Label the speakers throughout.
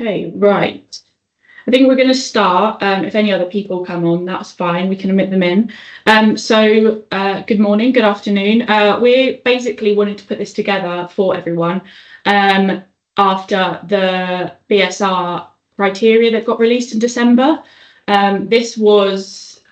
Speaker 1: Okay, right. I think we're going to start. If any other people come on, that's fine. We can admit them in. Good morning, good afternoon. We basically wanted to put this together for everyone after the BSR criteria that got released in December. This was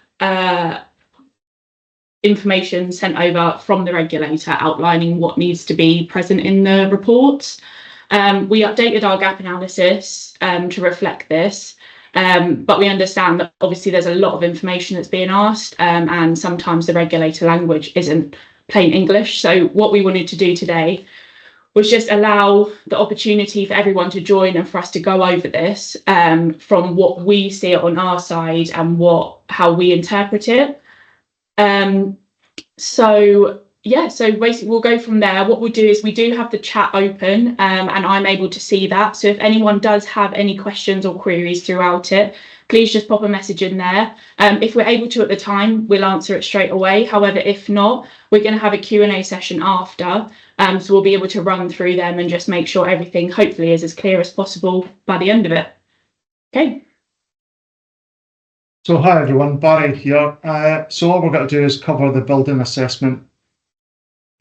Speaker 1: information sent over from the regulator outlining what needs to be present in the reports. We updated our gap analysis to reflect this, but we understand that obviously there's a lot of information that's being asked, and sometimes the regulator language isn't plain English. So what we wanted to do today was just allow the opportunity for everyone to join and for us to go over this from what we see it on our side and how we interpret it. So basically we'll go from there. What we'll do is we do have the chat open, and I'm able to see that. So if anyone does have any questions or queries throughout it, please just pop a message in there. If we're able to at the time, we'll answer it straight away. However, if not, we're going to have a Q&A session after. So we'll be able to run through them and just make sure everything hopefully is as clear as possible by the end of it. Okay.
Speaker 2: So hi everyone, Barry here. So all we're going to do is cover the building assessment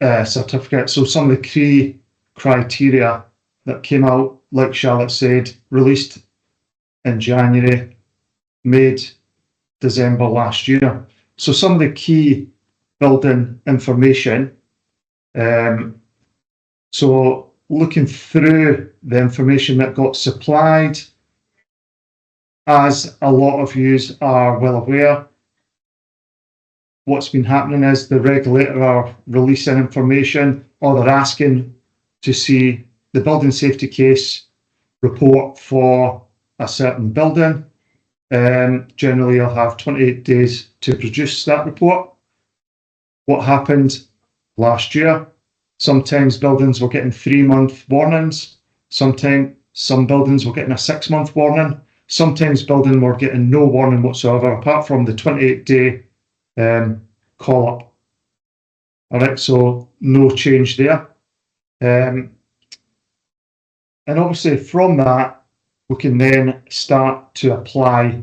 Speaker 2: certificate. So some of the key criteria that came out, like Charlotte said, released in January, December last year. So some of the key building information. So looking through the information that got supplied, as a lot of you are well aware, what's been happening is the regulator are releasing information, or they're asking to see the building safety case report for a certain building. Generally, you'll have 28 days to produce that report. What happened last year? Sometimes buildings were getting 3-month warnings. Sometimes some buildings were getting a 6-month warning. Sometimes buildings were getting no warning whatsoever, apart from the 28-day call up. All right, so no change there. And obviously from that, we can then start to apply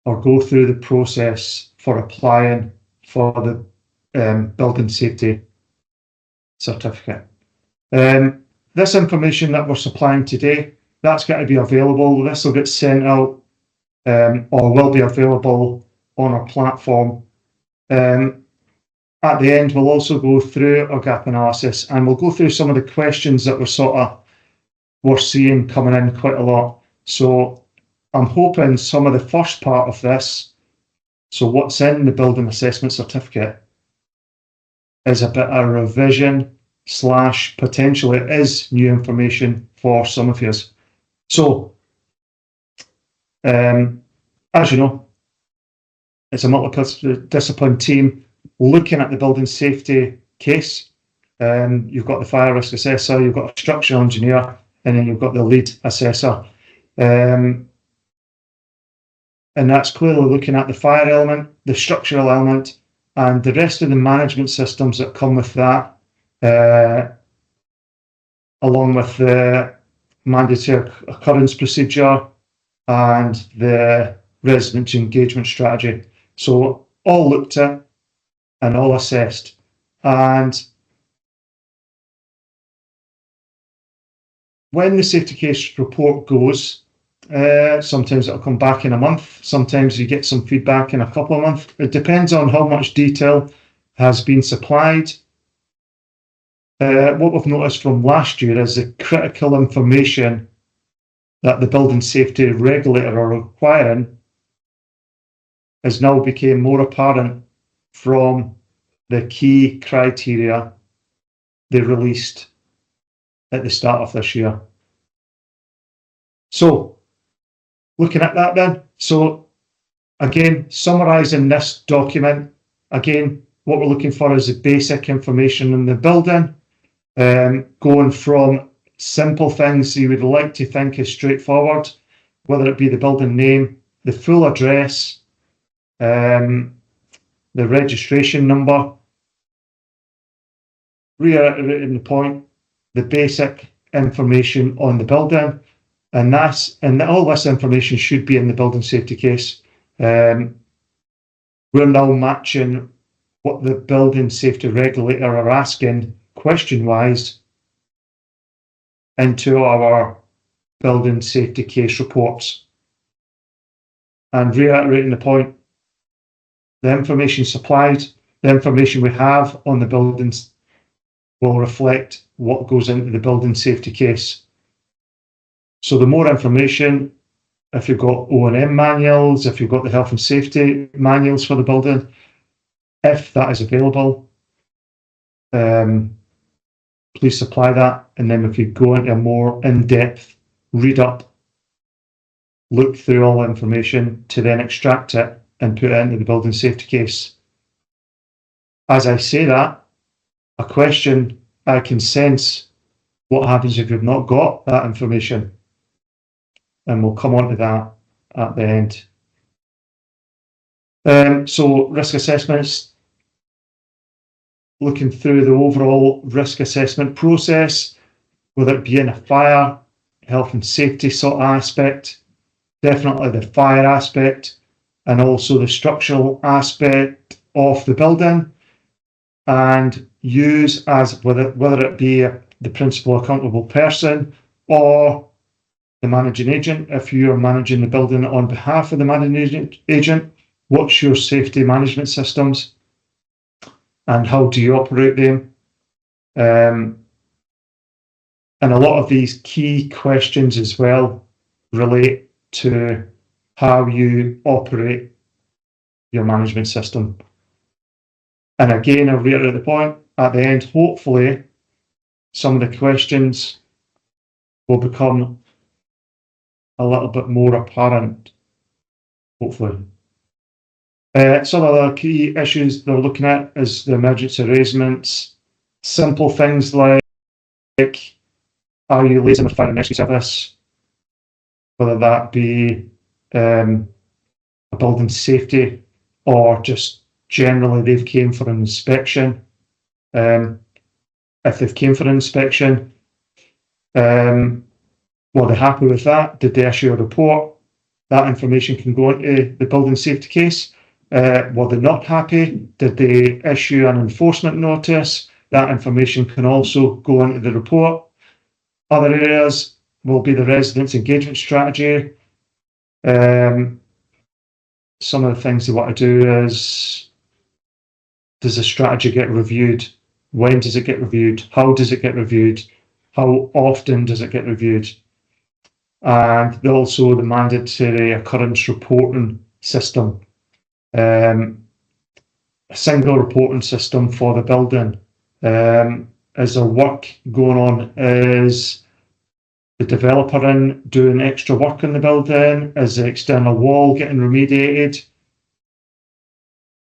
Speaker 2: or go through the process for applying for the building safety certificate. This information that we're supplying today, that's going to be available. This will get sent out or will be available on our platform. At the end, we'll also go through our gap analysis, and we'll go through some of the questions that we're seeing coming in quite a lot. So I'm hoping some of the first part of this, so what's in the building assessment certificate, is a bit of revision / potentially it is new information for some of you. So, as you know, it's a multidisciplinary team looking at the building safety case. You've got the fire risk assessor, you've got a structural engineer, and then you've got the lead assessor. And that's clearly looking at the fire element, the structural element, and the rest of the management systems that come with that, along with the mandatory occurrence procedure and the resident engagement strategy. So all looked at and all assessed. And when the safety case report goes, sometimes it'll come back in a month. Sometimes you get some feedback in a couple of months. It depends on how much detail has been supplied. What we've noticed from last year is the critical information that the building safety regulator are requiring has now become more apparent from the key criteria they released at the start of this year. So, looking at that then, so again, summarising this document, again, what we're looking for is the basic information in the building, going from simple things you would like to think is straightforward, whether it be the building name, the full address, the registration number, reiterating the point, the basic information on the building, And all this information should be in the building safety case. We're now matching what the building safety regulator are asking question-wise into our building safety case reports. And reiterating the point, the information supplied, the information we have on the buildings will reflect what goes into the building safety case. So the more information, if you've got O&M manuals, if you've got the health and safety manuals for the building, if that is available, please supply that. And then if you go into a more in-depth read up, look through all the information to then extract it and put it into the building safety case. As I say that, a question, I can sense what happens if you've not got that information. And we'll come on to that at the end. So risk assessments, looking through the overall risk assessment process, whether it be in a fire, health and safety sort of aspect, definitely the fire aspect, and also the structural aspect of the building, and use as whether it be the principal accountable person or the managing agent. If you're managing the building on behalf of the managing agent, what's your safety management systems and how do you operate them? And a lot of these key questions as well relate to how you operate your management system. And again, I'll reiterate the point at the end, hopefully some of the questions will become a little bit more apparent, hopefully. Some other key issues they're looking at is the emergency arrangements, simple things like, are you liaising with fire and rescue service, whether that be a building safety or just generally they've came for an inspection. If they've came for an inspection, were they happy with that? Did they issue a report? That information can go into the building safety case. Were they not happy? Did they issue an enforcement notice? That information can also go into the report. Other areas will be the residents' engagement strategy. Some of the things they want to do is, does the strategy get reviewed? When does it get reviewed? How does it get reviewed? How often does it get reviewed? And also the mandatory occurrence reporting system. A single reporting system for the building. Is there work going on? Is the developer in doing extra work in the building? Is the external wall getting remediated?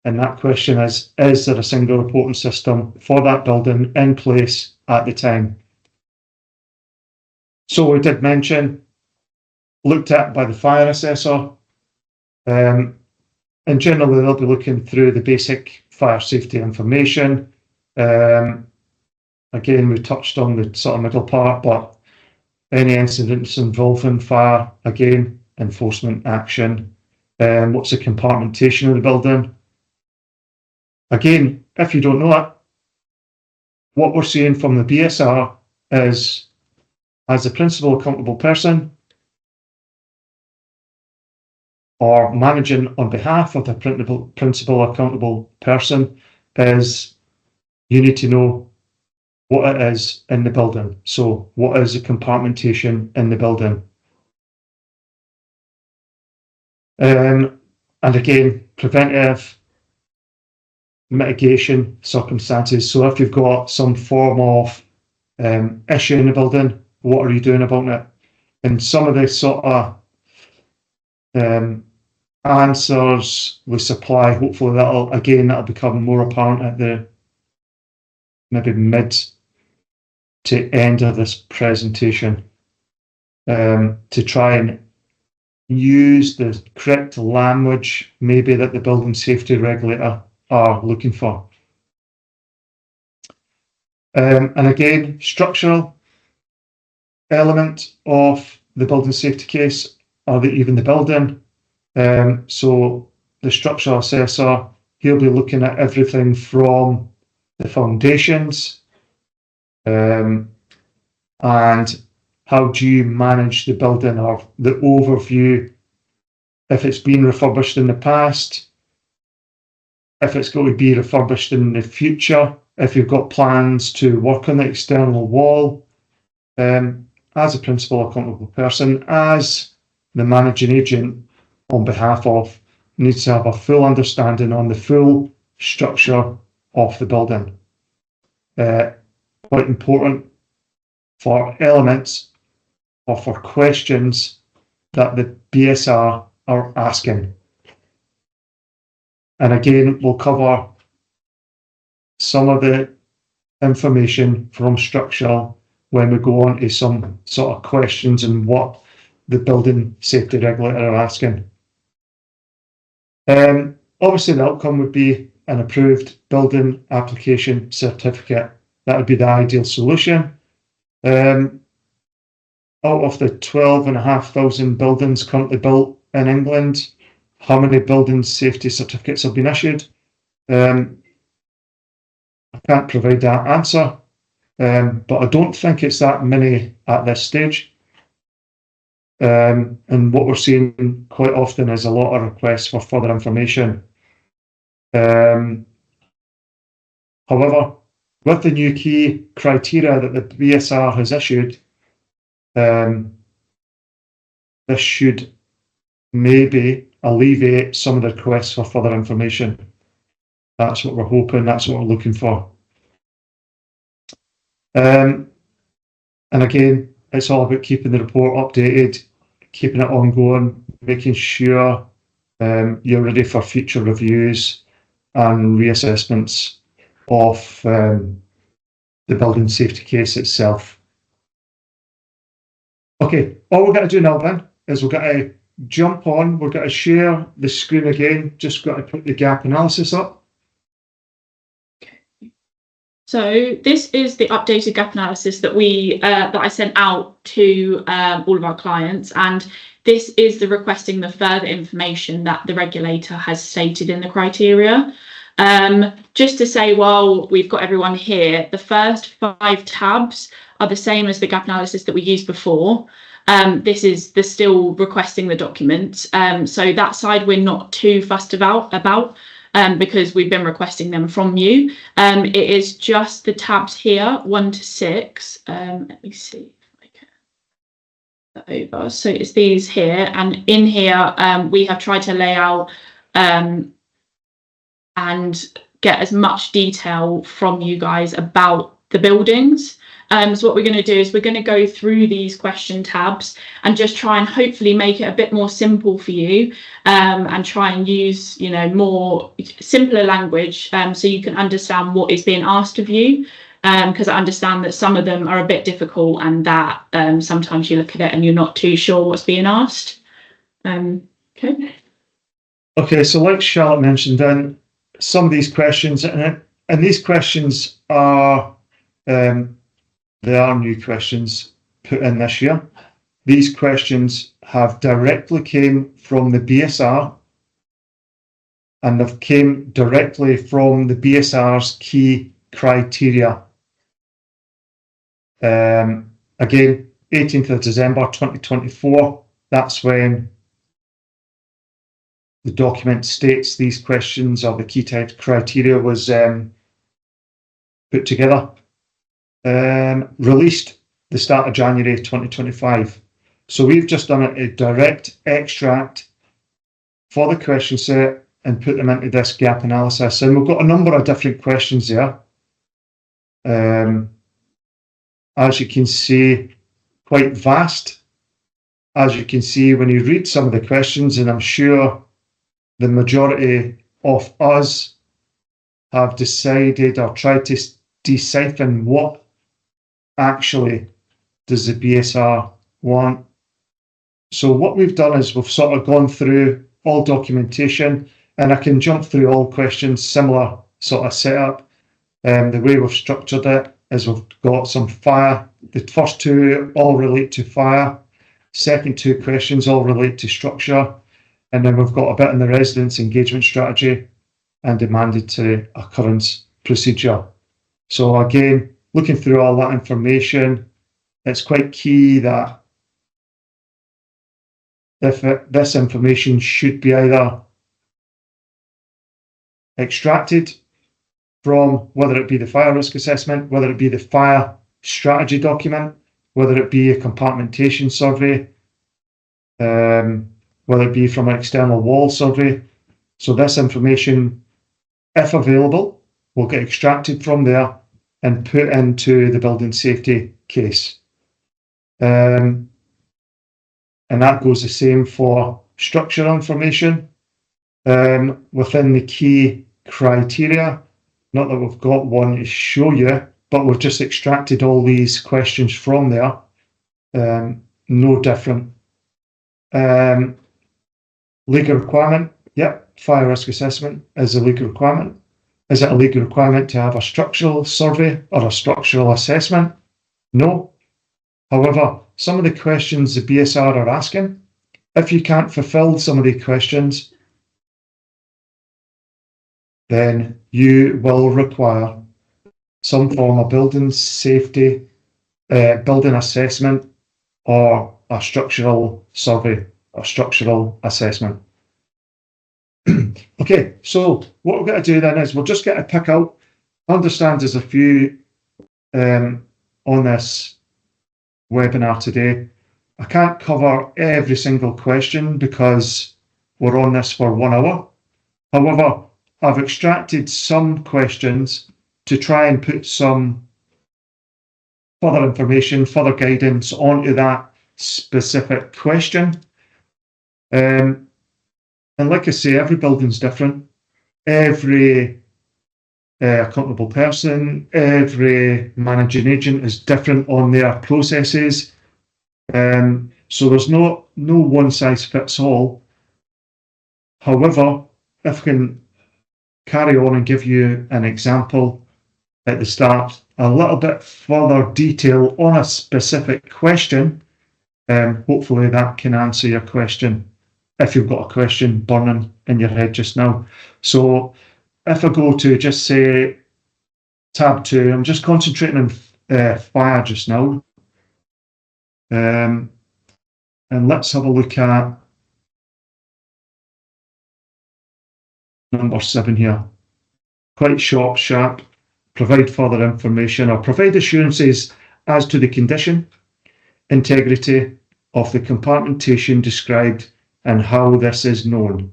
Speaker 2: And that question is there a single reporting system for that building in place at the time? So we did mention, looked at by the fire assessor, and generally they'll be looking through the basic fire safety information. Again, we touched on the sort of middle part, but any incidents involving fire, again, enforcement action. What's the compartmentation of the building? Again, if you don't know it, what we're seeing from the BSR is, as the principal accountable person or managing on behalf of the principal accountable person, is you need to know what it is in the building. So what is the compartmentation in the building? And again, preventive mitigation circumstances. So if you've got some form of issue in the building, what are you doing about it? And some of the sort of answers we supply, hopefully that'll become more apparent at the maybe mid to end of this presentation, to try and use the correct language maybe that the building safety regulator are looking for. And again, structural element of the building safety case or even the building. So the structural assessor, he'll be looking at everything from the foundations, and how do you manage the building, or the overview, if it's been refurbished in the past, if it's going to be refurbished in the future, if you've got plans to work on the external wall. As a principal accountable person, as the managing agent on behalf of, needs to have a full understanding on the full structure of the building. Quite important for elements or for questions that the BSR are asking. And again, we'll cover some of the information from structural when we go on to some sort of questions and what the building safety regulator are asking. Obviously, the outcome would be an approved building application certificate. That would be the ideal solution. Out of the 12,500 buildings currently built in England, how many building safety certificates have been issued? I can't provide that answer, but I don't think it's that many at this stage. And what we're seeing quite often is a lot of requests for further information. However, with the new key criteria that the BSR has issued, this should maybe alleviate some of the requests for further information. That's what we're hoping, that's what we're looking for. And again, it's all about keeping the report updated, keeping it ongoing, making sure you're ready for future reviews and reassessments of the building safety case itself. Okay, all we're going to do now then is we're going to jump on, we're going to share the screen again, just got to put the gap analysis up.
Speaker 1: So this is the updated gap analysis that I sent out to all of our clients, and this is the requesting the further information that the regulator has stated in the criteria. Just to say, while we've got everyone here, the first 5 tabs are the same as the gap analysis that we used before. This is still requesting the document. So that side we're not too fussed about. Because we've been requesting them from you. It is just the tabs here, 1 to 6. Let me see if I can get that over. So it's these here, and in here we have tried to lay out and get as much detail from you guys about the buildings. So what we're going to do is we're going to go through these question tabs and just try and hopefully make it a bit more simple for you, and try and use, more simpler language, so you can understand what is being asked of you, because I understand that some of them are a bit difficult, and that sometimes you look at it and you're not too sure what's being asked.
Speaker 2: Okay, so like Charlotte mentioned, then some of these questions, and these questions are there are new questions put in this year. These questions have directly came from the BSR, and they've came directly from the BSR's key criteria. Again, 18th of December 2024, that's when the document states these questions, or the key type criteria was put together. Released the start of January 2025. So we've just done a direct extract for the question set and put them into this gap analysis. And we've got a number of different questions there. As you can see, quite vast. As you can see when you read some of the questions, and I'm sure the majority of us have decided or tried to decipher what actually does the BSR want. So what we've done is we've sort of gone through all documentation, and I can jump through all questions, similar sort of setup. The way we've structured it is we've got some fire. The first 2 all relate to fire. Second two questions all relate to structure. And then we've got a bit in the residents' engagement strategy and demanded to occurrence procedure. So again, looking through all that information, it's quite key that this information should be either extracted from, whether it be the fire risk assessment, whether it be the fire strategy document, whether it be a compartmentation survey, whether it be from an external wall survey. So this information, if available, will get extracted from there and put into the building safety case. And that goes the same for structural information within the key criteria. Not that we've got one to show you, but we've just extracted all these questions from there. No different. Legal requirement. Yep, fire risk assessment is a legal requirement. Is it a legal requirement to have a structural survey or a structural assessment? No. However, some of the questions the BSR are asking, if you can't fulfill some of the questions, then you will require some form of building safety, building assessment, or a structural survey or structural assessment. Okay, so what we're going to do then is we're just going to pick out, understand there's a few on this webinar today. I can't cover every single question because we're on this for 1 hour. However, I've extracted some questions to try and put some further information, further guidance onto that specific question. And like I say, every building's different. Every accountable person, every managing agent is different on their processes. So there's no one size fits all. However, if I can carry on and give you an example at the start, a little bit further detail on a specific question, hopefully that can answer your question if you've got a question burning in your head just now. So if I go to just say tab 2, I'm just concentrating on fire just now. And let's have a look at number 7 here. Quite short, sharp. Provide further information or provide assurances as to the condition, integrity of the compartmentation described and how this is known.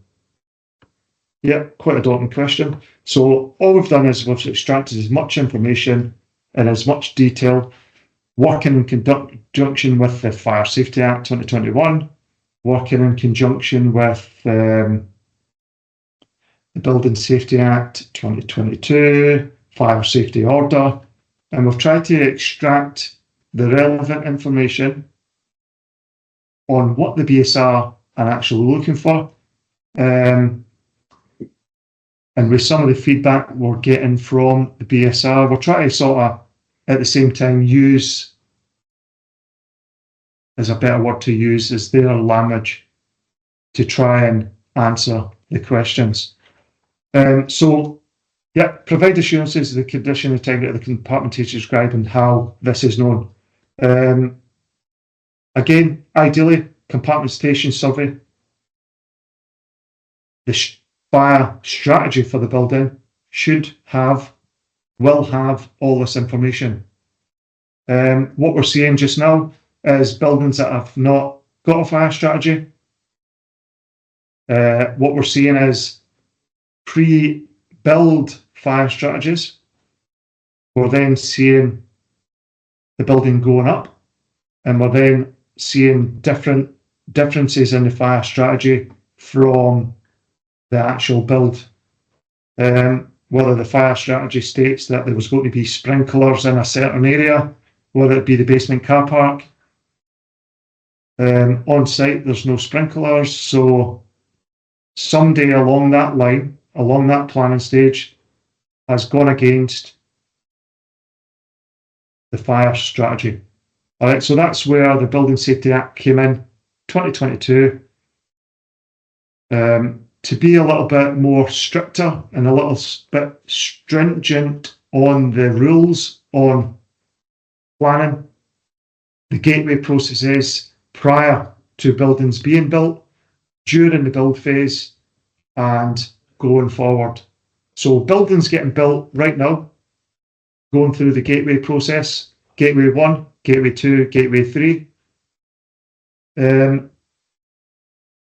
Speaker 2: Yeah, quite a daunting question. So all we've done is we've extracted as much information in as much detail, working in conjunction with the Fire Safety Act 2021, working in conjunction with the Building Safety Act 2022, Fire Safety Order, and we've tried to extract the relevant information on what the BSR are actually looking for. And with some of the feedback we're getting from the BSR, we're trying to sort of, at the same time, use, as a better word to use, is their language to try and answer the questions. So, yeah, provide assurances of the condition, integrity of the compartmentation described and how this is known. Again, ideally, compartmentation survey. The fire strategy for the building will have all this information. What we're seeing just now is buildings that have not got a fire strategy. What we're seeing is pre-build fire strategies. We're then seeing the building going up, and we're then seeing differences in the fire strategy from the actual build. Whether the fire strategy states that there was going to be sprinklers in a certain area, whether it be the basement car park. On site, there's no sprinklers, so somebody along that line, along that planning stage, has gone against the fire strategy. All right, so that's where the Building Safety Act came in 2022 to be a little bit more stricter and a little bit stringent on the rules on planning, the gateway processes prior to buildings being built, during the build phase, and going forward. So buildings getting built right now, going through the gateway process, gateway 1, gateway 2, gateway 3.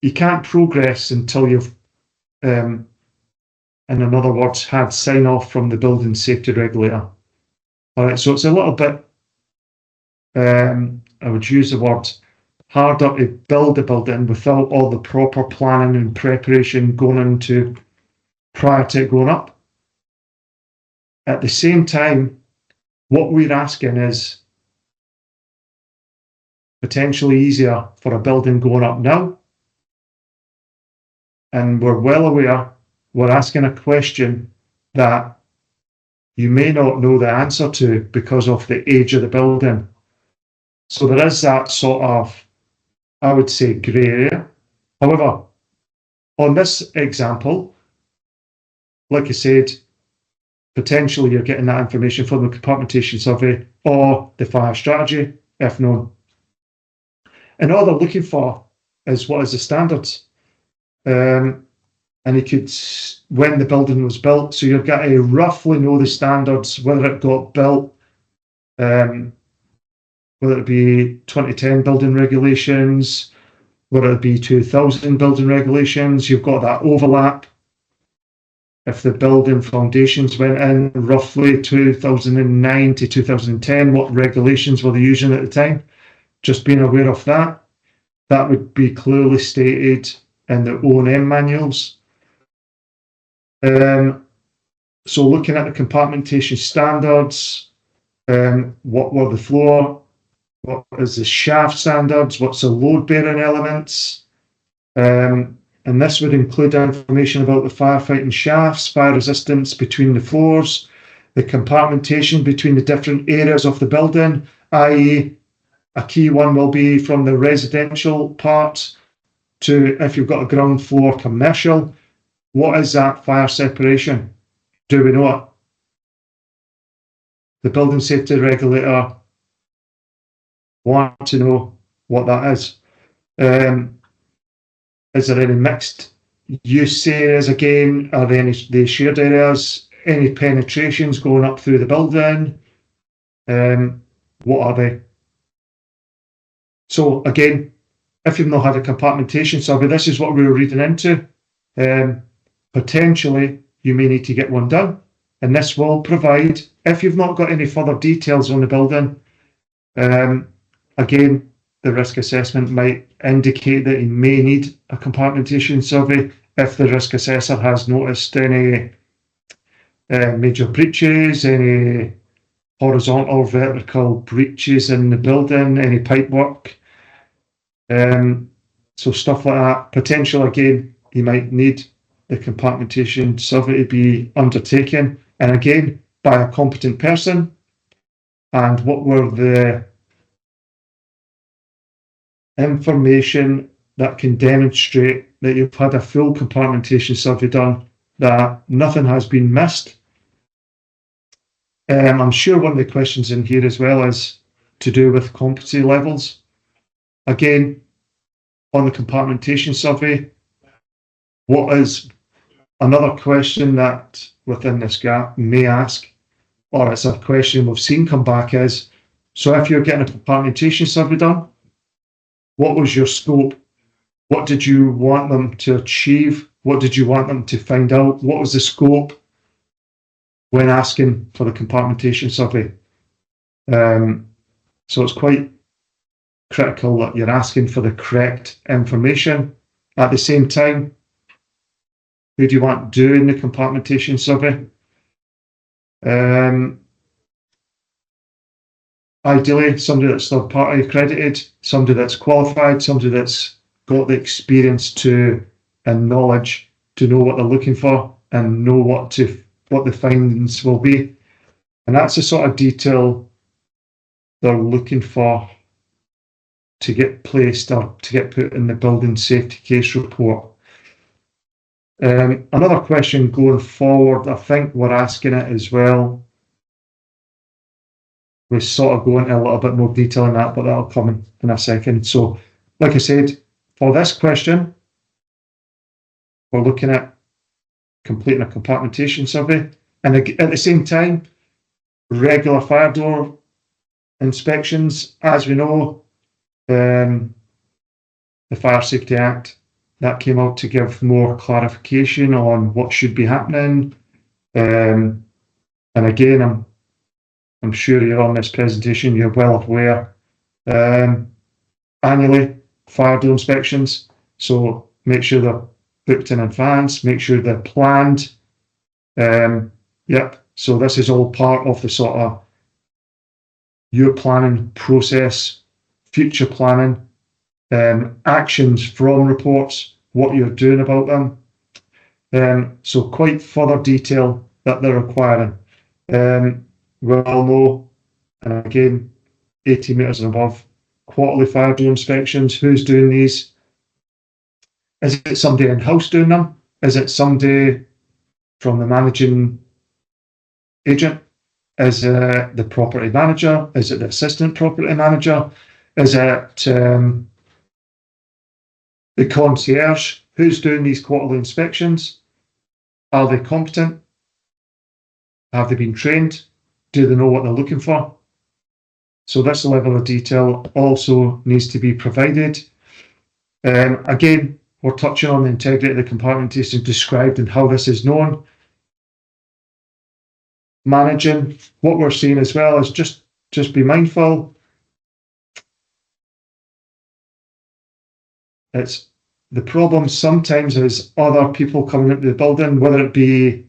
Speaker 2: You can't progress until you've, in other words, had sign off from the building safety regulator. All right, so it's a little bit, I would use the word, harder to build a building without all the proper planning and preparation going into prior to it going up. At the same time, what we're asking is potentially easier for a building going up now. And we're well aware we're asking a question that you may not know the answer to because of the age of the building. So there is that sort of, I would say, grey area. However, on this example, like I said, potentially you're getting that information from the compartmentation survey or the fire strategy, if known. And all they're looking for is what is the standards. And you could, when the building was built, so you've got to roughly know the standards, whether it got built, whether it be 2010 building regulations, whether it be 2000 building regulations, you've got that overlap. If the building foundations went in roughly 2009 to 2010, what regulations were they using at the time? Just being aware of that. That would be clearly stated in the O&M manuals. So looking at the compartmentation standards, what were the floor, what is the shaft standards, what's the load bearing elements, and this would include information about the firefighting shafts, fire resistance between the floors, the compartmentation between the different areas of the building, i.e. a key one will be from the residential part to if you've got a ground floor commercial. What is that fire separation? Do we know it? The building safety regulator want to know what that is. Is there any mixed use areas again? Are there any shared areas? Any penetrations going up through the building? What are they? So again, if you've not had a compartmentation survey, this is what we were reading into. Potentially, you may need to get one done. And this will provide, if you've not got any further details on the building, again, the risk assessment might indicate that you may need a compartmentation survey if the risk assessor has noticed any major breaches, any horizontal or vertical breaches in the building, any pipework. So stuff like that. Potential, again, you might need the compartmentation survey to be undertaken, and again, by a competent person. And what were the information that can demonstrate that you've had a full compartmentation survey done, that nothing has been missed. I'm sure one of the questions in here as well is to do with competency levels. Again, on the compartmentation survey, what is another question that within this gap may ask, or it's a question we've seen come back is, so if you're getting a compartmentation survey done, what was your scope? What did you want them to achieve? What did you want them to find out? What was the scope when asking for the compartmentation survey? So it's quite critical that you're asking for the correct information. At the same time, who do you want doing the compartmentation survey? Ideally, somebody that's third party accredited, somebody that's qualified, somebody that's got the experience to and knowledge to know what they're looking for and know what the findings will be. And that's the sort of detail they're looking for to get placed or to get put in the building safety case report. Another question going forward, I think we're asking it as well. We sort of go into a little bit more detail on that, but that'll come in a second. So, like I said, for this question, we're looking at completing a compartmentation survey, and at the same time, regular fire door inspections. As we know, the Fire Safety Act that came out to give more clarification on what should be happening. And again, I'm sure you're on this presentation, you're well aware. Annually, fire door inspections. So make sure they're booked in advance, make sure they're planned. Yep, so this is all part of the sort of your planning process, future planning, actions from reports, what you're doing about them. So quite further detail that they're requiring. We all know, and again, 80 metres and above, quarterly fire door inspections. Who's doing these? Is it somebody in-house doing them? Is it somebody from the managing agent? Is it the property manager? Is it the assistant property manager? Is it the concierge? Who's doing these quarterly inspections? Are they competent? Have they been trained? Do they know what they're looking for? So this level of detail also needs to be provided. Again, we're touching on the integrity of the compartmentation described and how this is known. Managing, what we're seeing as well is just be mindful. It's the problem sometimes is other people coming into the building, whether it be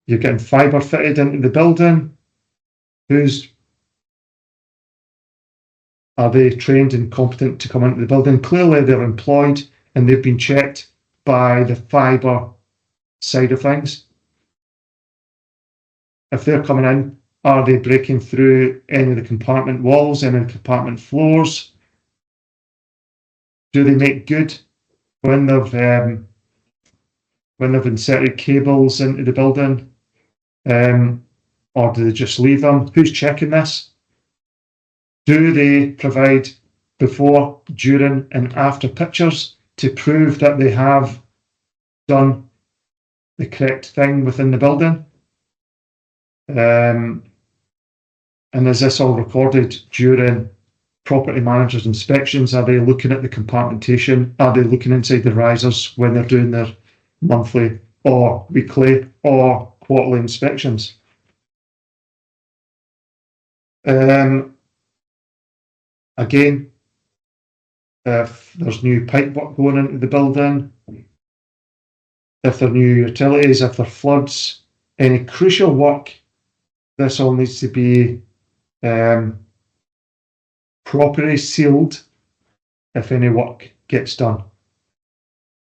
Speaker 2: you're getting fibre fitted into the building. Are they trained and competent to come into the building? Clearly they're employed and they've been checked by the fibre side of things. If they're coming in, are they breaking through any of the compartment walls, any of the compartment floors? Do they make good when they've inserted cables into the building? Or do they just leave them? Who's checking this? Do they provide before, during and after pictures to prove that they have done the correct thing within the building? And is this all recorded during property managers' inspections? Are they looking at the compartmentation? Are they looking inside the risers when they're doing their monthly or weekly or quarterly inspections? Again, if there's new pipe work going into the building, if there are new utilities, if there are floods, any crucial work, this all needs to be properly sealed if any work gets done.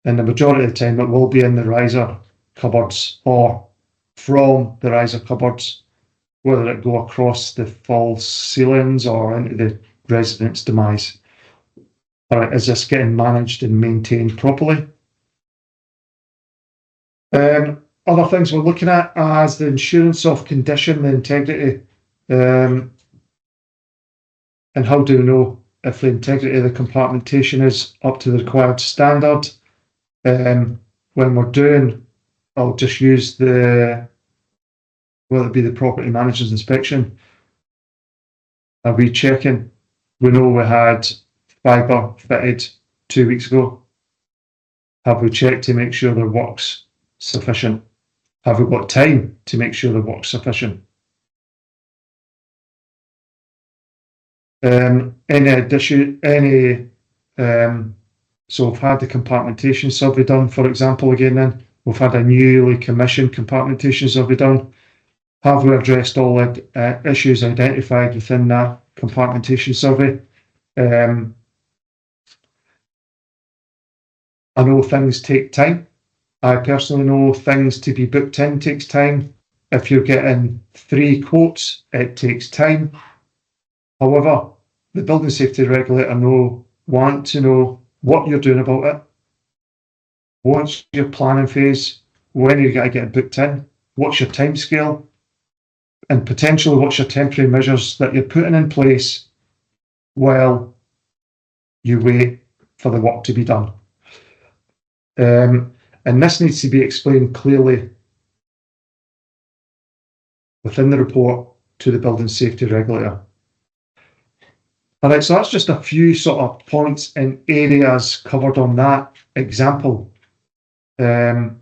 Speaker 2: And the majority of the time it will be in the riser cupboards or from the riser cupboards, whether it go across the false ceilings or into the resident's demise. All right, is this getting managed and maintained properly? Other things we're looking at as the insurance of condition, the integrity, and how do we know if the integrity of the compartmentation is up to the required standard? When we're doing, I'll just use whether it be the property manager's inspection. Are we checking? We know we had fibre fitted 2 weeks ago. Have we checked to make sure their work's sufficient? Have we got time to make sure the work's sufficient? Any addition, so we've had the compartmentation survey done, for example, again then, we've had a newly commissioned compartmentation survey done. Have we addressed all the issues identified within that compartmentation survey? I know things take time. I personally know things to be booked in takes time. If you're getting 3 quotes, it takes time. However, the building safety regulator want to know what you're doing about it. What's your planning phase? When are you going to get booked in? What's your time scale? And potentially what's your temporary measures that you're putting in place while you wait for the work to be done. And this needs to be explained clearly within the report to the building safety regulator. All right, so that's just a few sort of points and areas covered on that example.
Speaker 1: We've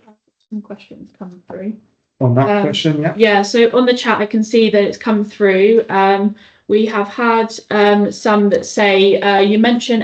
Speaker 1: had some questions come through.
Speaker 2: On that question, yeah.
Speaker 1: Yeah, so on the chat, I can see that it's come through. We have had some that say, you mentioned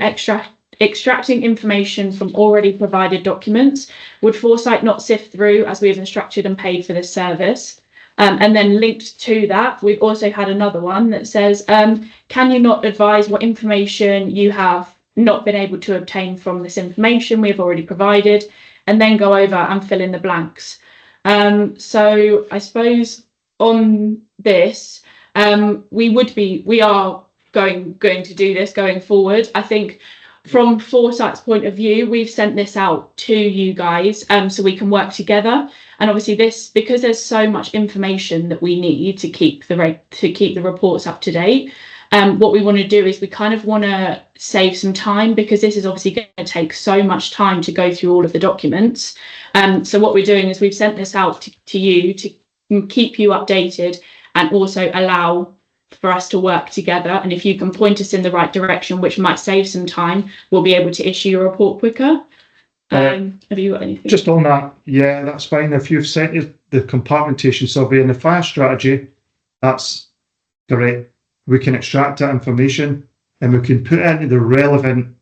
Speaker 1: extracting information from already provided documents. Would Foresight not sift through as we have instructed and paid for this service? And then linked to that, we've also had another one that says, can you not advise what information you have not been able to obtain from this information we have already provided, and then go over and fill in the blanks? So I suppose on this, we are going to do this going forward. I think from Foresight's point of view, we've sent this out to you guys so we can work together. And obviously this, because there's so much information that we need to keep the reports up to date. What we want to do is we kind of want to save some time, because this is obviously going to take so much time to go through all of the documents. So what we're doing is we've sent this out to you to keep you updated and also allow for us to work together. And if you can point us in the right direction, which might save some time, we'll be able to issue your report quicker. Have you got anything?
Speaker 2: Just on that, yeah, that's fine. If you've sent the compartmentation survey and the fire strategy, that's great. We can extract that information and we can put it into the relevant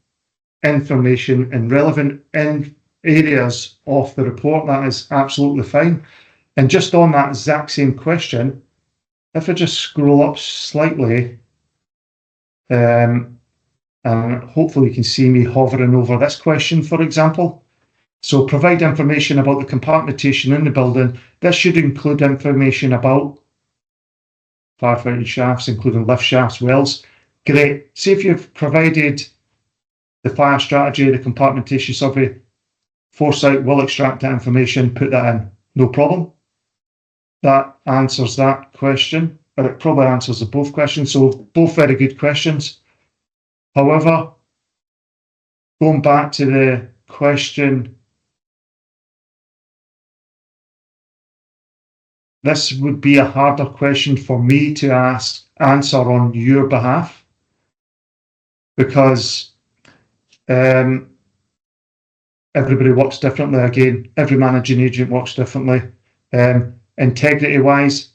Speaker 2: information and relevant areas of the report. That is absolutely fine. And just on that exact same question, if I just scroll up slightly, and hopefully you can see me hovering over this question, for example. So provide information about the compartmentation in the building. This should include information about firefighting shafts, including lift shafts, wells. Great. See if you've provided the fire strategy, the compartmentation survey, Foresight will extract that information, put that in. No problem. That answers that question, or it probably answers the both questions. So both very good questions. However, going back to the question, this would be a harder question for me to answer on your behalf, because everybody works differently. Again, every managing agent works differently. Integrity-wise,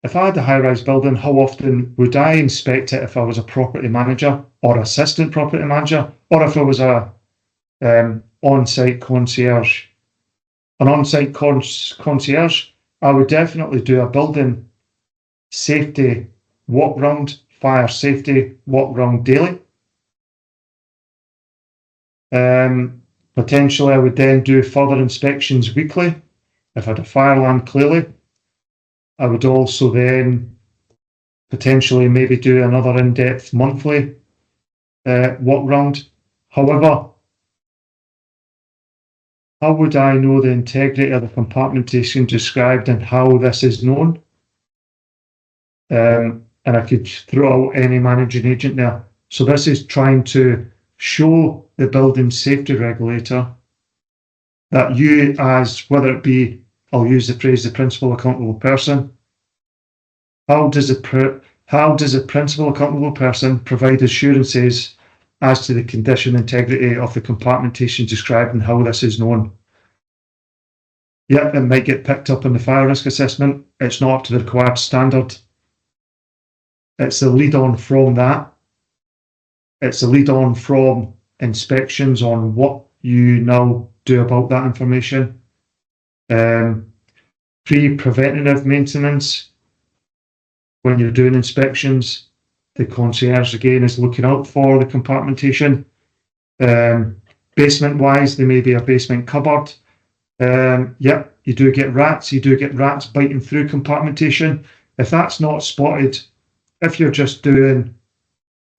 Speaker 2: if I had a high-rise building, how often would I inspect it if I was a property manager or assistant property manager, or if I was a on-site concierge? An on-site concierge, I would definitely do a building safety walk round, fire safety walk round daily. Potentially, I would then do further inspections weekly. If I had a fire alarm, clearly. I would also then potentially maybe do another in-depth monthly walk round. However, how would I know the integrity of the compartmentation described and how this is known? And I could throw out any managing agent there. So this is trying to show the building safety regulator that you, as whether it be, I'll use the phrase, the principal accountable person, how does a principal accountable person provide assurances as to the condition integrity of the compartmentation described and how this is known? Yep, it might get picked up in the fire risk assessment. It's not up to the required standard. It's the lead on from that. It's the lead on from inspections on what you now do about that information. Pre-preventative maintenance, when you're doing inspections, the concierge again is looking out for the compartmentation. Basement wise, there may be a basement cupboard. Yep, you do get rats. You do get rats biting through compartmentation. If that's not spotted, if you're just doing,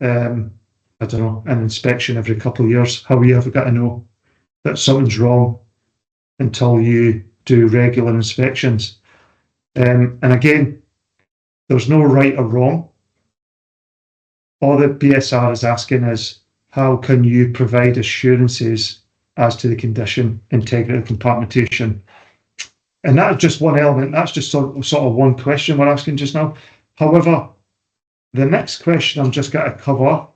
Speaker 2: I don't know, an inspection every couple of years, how are you ever going to know that something's wrong until you do regular inspections? And again, there's no right or wrong. All the BSR is asking is, how can you provide assurances as to the condition, integrity, compartmentation? And that's just one element. That's just sort of one question we're asking just now. However, the next question I'm just going to cover,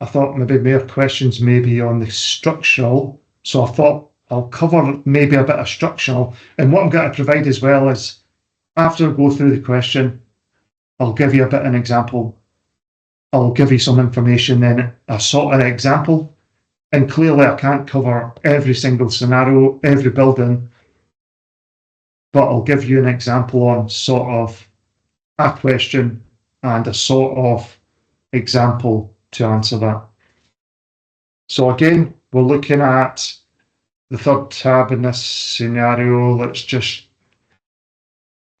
Speaker 2: I thought maybe more questions maybe on the structural. So I thought I'll cover maybe a bit of structural. And what I'm going to provide as well is, after I go through the question, I'll give you a bit of an example. I'll give you some information, then a sort of an example. And clearly I can't cover every single scenario, every building, but I'll give you an example on sort of a question and a sort of example to answer that. So again, we're looking at the third tab in this scenario. Let's just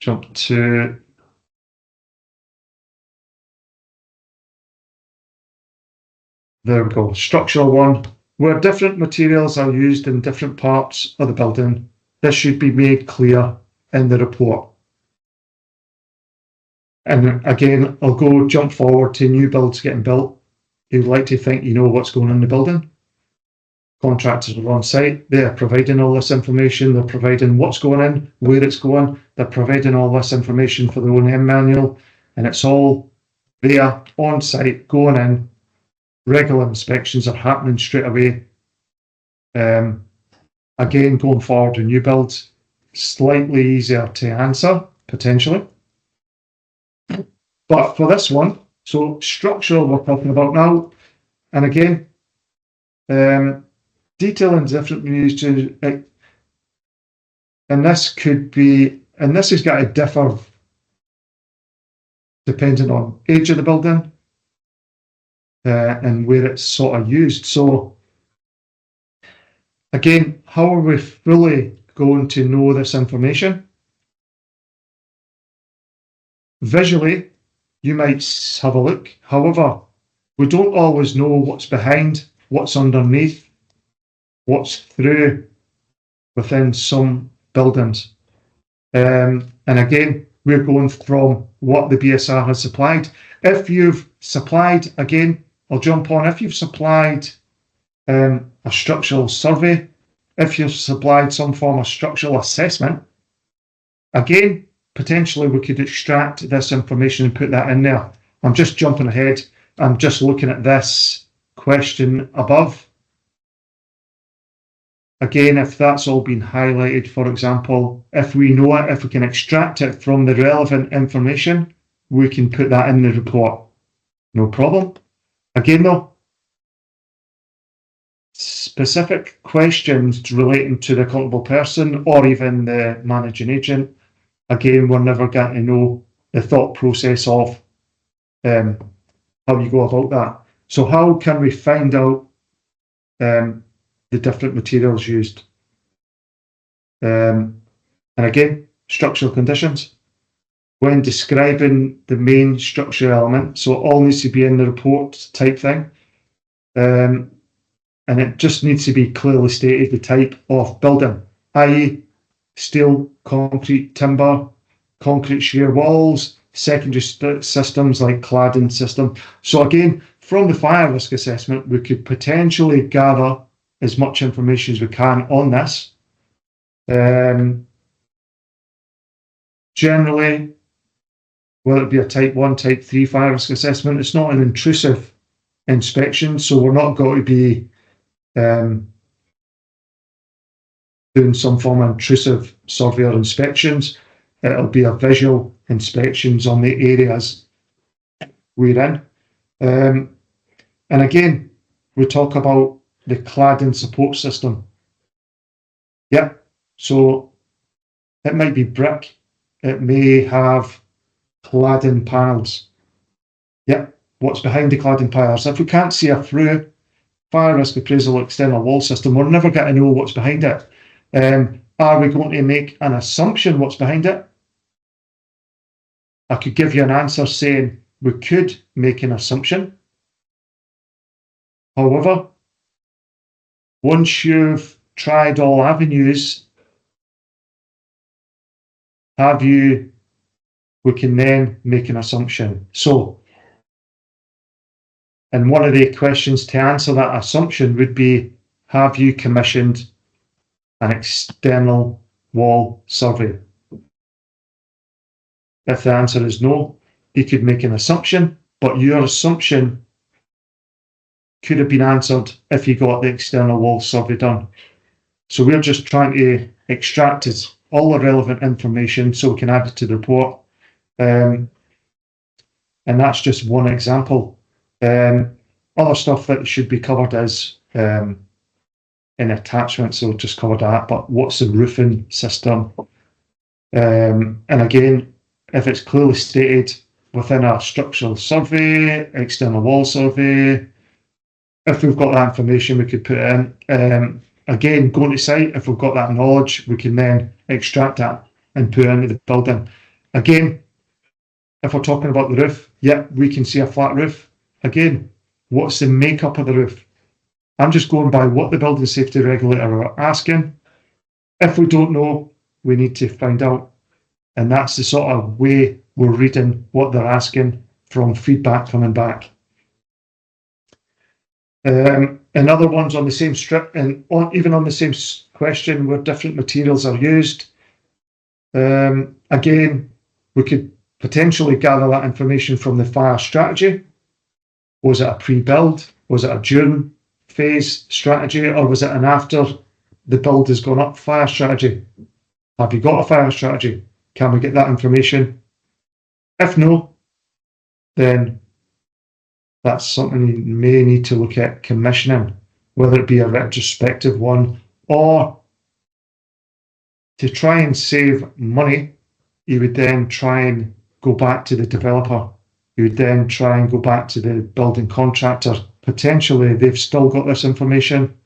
Speaker 2: jump to there we go. Structural one, where different materials are used in different parts of the building. This should be made clear in the report. And again, I'll jump forward to new builds getting built. You'd like to think you know what's going on in the building. Contractors are on site. They're providing all this information. They're providing what's going in, where it's going. They're providing all this information for the O&M manual. And it's all there on site, going in. Regular inspections are happening straight away. Again, going forward in new builds, slightly easier to answer, potentially. But for this one, so structural we're talking about now, and again, detail and different used to, and this could be, and this has got to differ depending on age of the building and where it's sort of used. So again, how are we fully going to know this information? Visually, you might have a look. However, we don't always know what's behind, what's underneath, what's through within some buildings. And again, we're going from what the BSR has supplied. If you've supplied, again, I'll jump on, if you've supplied a structural survey, if you've supplied some form of structural assessment, again, potentially we could extract this information and put that in there. I'm just jumping ahead. I'm just looking at this question above. Again, if that's all been highlighted, for example, if we know it, if we can extract it from the relevant information, we can put that in the report. No problem. Again though, specific questions relating to the accountable person or even the managing agent, again, we're never going to know the thought process of how you go about that. So how can we find out the different materials used? And again, structural conditions. When describing the main structure element, so it all needs to be in the report type thing. And it just needs to be clearly stated the type of building, i.e. steel, concrete, timber, concrete shear walls, secondary systems like cladding system. So again, from the fire risk assessment, we could potentially gather as much information as we can on this. Generally, whether it be a type 1, type 3 fire risk assessment, it's not an intrusive inspection, so we're not going to be doing some form of intrusive survey or inspections. It'll be a visual inspections on the areas we're in. And again, we talk about the cladding support system. Yep, so it might be brick, it may have cladding panels. Yep, what's behind the cladding piers. If we can't see a through fire risk appraisal external wall system, we're never going to know what's behind it. Are we going to make an assumption what's behind it? I could give you an answer saying we could make an assumption. However, once you've tried all avenues, we can then make an assumption. So, and one of the questions to answer that assumption would be, have you commissioned an external wall survey? If the answer is no, you could make an assumption, but your assumption could have been answered if you got the external wall survey done. So we're just trying to extract all the relevant information so we can add it to the report. And that's just one example. Other stuff that should be covered is in attachments, so we'll just cover that, but what's the roofing system? And again, if it's clearly stated within a structural survey, external wall survey, if we've got that information, we could put it in. Again, going to site, if we've got that knowledge, we can then extract that and put it into the building. Again, if we're talking about the roof, yeah, we can see a flat roof. Again, what's the makeup of the roof? I'm just going by what the building safety regulator are asking. If we don't know, we need to find out. And that's the sort of way we're reading what they're asking from feedback coming back. And other ones on the same strip, and even on the same question where different materials are used. Again, we could potentially gather that information from the fire strategy. Was it a pre-build? Was it a during phase strategy? Or was it an after the build has gone up fire strategy? Have you got a fire strategy? Can we get that information? If no, then that's something you may need to look at commissioning, whether it be a retrospective one, or to try and save money, you would then try and go back to the developer. You would then try and go back to the building contractor. Potentially, they've still got this information.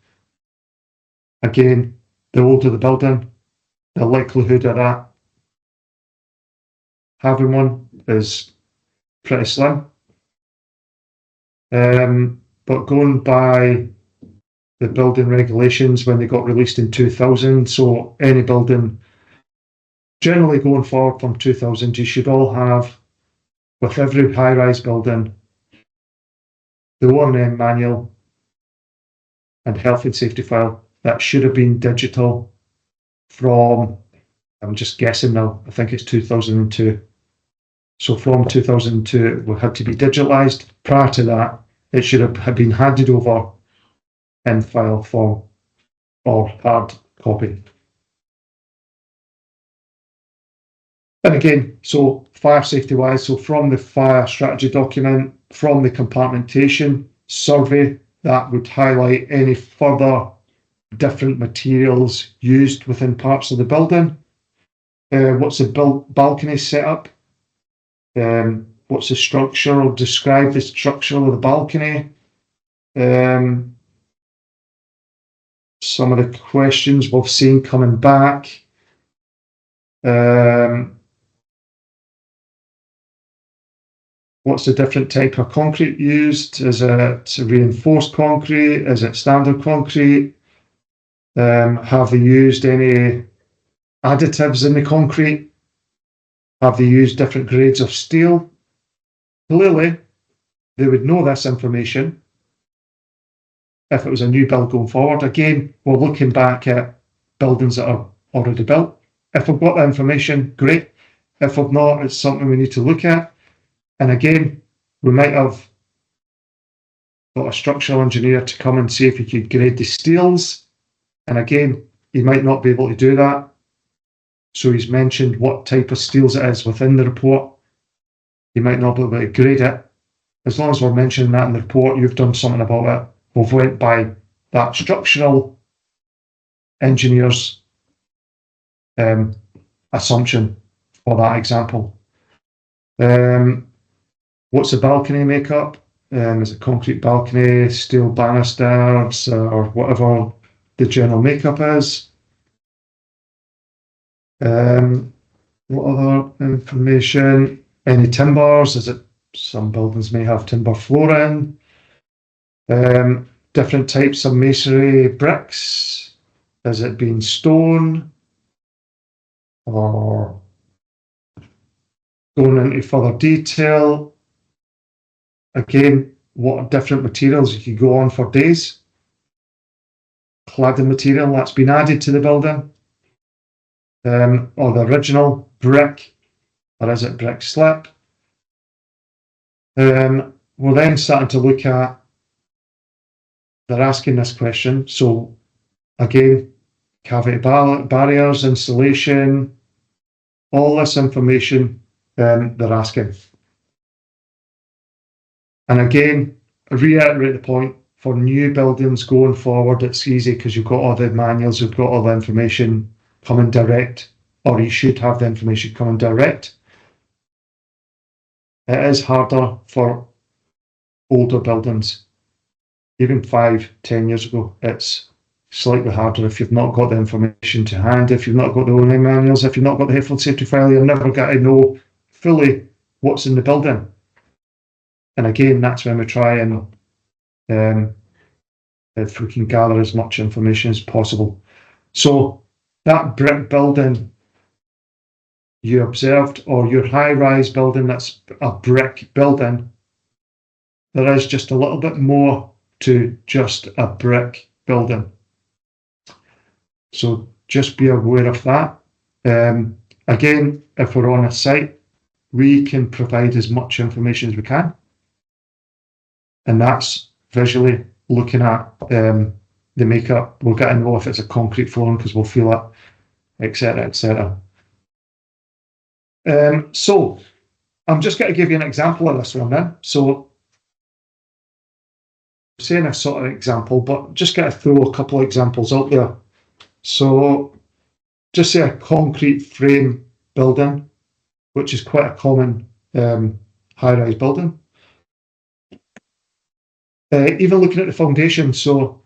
Speaker 2: Again, the older the building, the likelihood of that having one is pretty slim. But going by the building regulations when they got released in 2000, so any building, generally going forward from 2000, you should all have, with every high-rise building, the O&M manual and health and safety file. That should have been digital from, I'm just guessing now, I think it's 2002. So from 2002, it had to be digitalised. Prior to that, it should have been handed over in file form or hard copy. And again, so fire safety wise, so from the fire strategy document, from the compartmentation survey, that would highlight any further different materials used within parts of the building. What's the balcony setup? What's the structure, or describe the structure of the balcony. Some of the questions we've seen coming back. What's the different type of concrete used? Is it reinforced concrete? Is it standard concrete? Have they used any additives in the concrete? Have they used different grades of steel? Clearly, they would know this information if it was a new build going forward. Again, we're looking back at buildings that are already built. If we've got that information, great. If we've not, it's something we need to look at. And again, we might have got a structural engineer to come and see if he could grade the steels. And again, he might not be able to do that. So he's mentioned what type of steels it is within the report. He might not be able to grade it. As long as we're mentioning that in the report, you've done something about it. We've went by that structural engineer's assumption for that example. What's the balcony makeup? Is it concrete balcony, steel banisters, or whatever the general makeup is? What other information? Any timbers? Is it, some buildings may have timber flooring. Different types of masonry bricks. Is it being stone? Or going into further detail? Again, what different materials you could go on for days? Cladding material that's been added to the building, or the original brick, or is it brick slip? We're then starting to look at, they're asking this question, so again, cavity barriers, insulation, all this information they're asking. And again, reiterate the point, for new buildings going forward, it's easy because you've got all the manuals, you've got all the information coming direct, or you should have the information coming direct. It is harder for older buildings. Even 5-10 years ago, it's slightly harder if you've not got the information to hand, if you've not got the O&M manuals, if you've not got the health and safety file, you're never going to know fully what's in the building. And again, that's when we try and if we can gather as much information as possible. So that brick building you observed, or your high-rise building that's a brick building, there is just a little bit more to just a brick building. So just be aware of that. Again, if we're on a site, we can provide as much information as we can. And that's visually looking at the makeup. We'll get to know if it's a concrete flooring because we'll feel it, etc., etc. So I'm just going to give you an example of this one then. So I'm saying a sort of example, but just going to throw a couple of examples out there. So just say a concrete frame building, which is quite a common high-rise building. Even looking at the foundation, so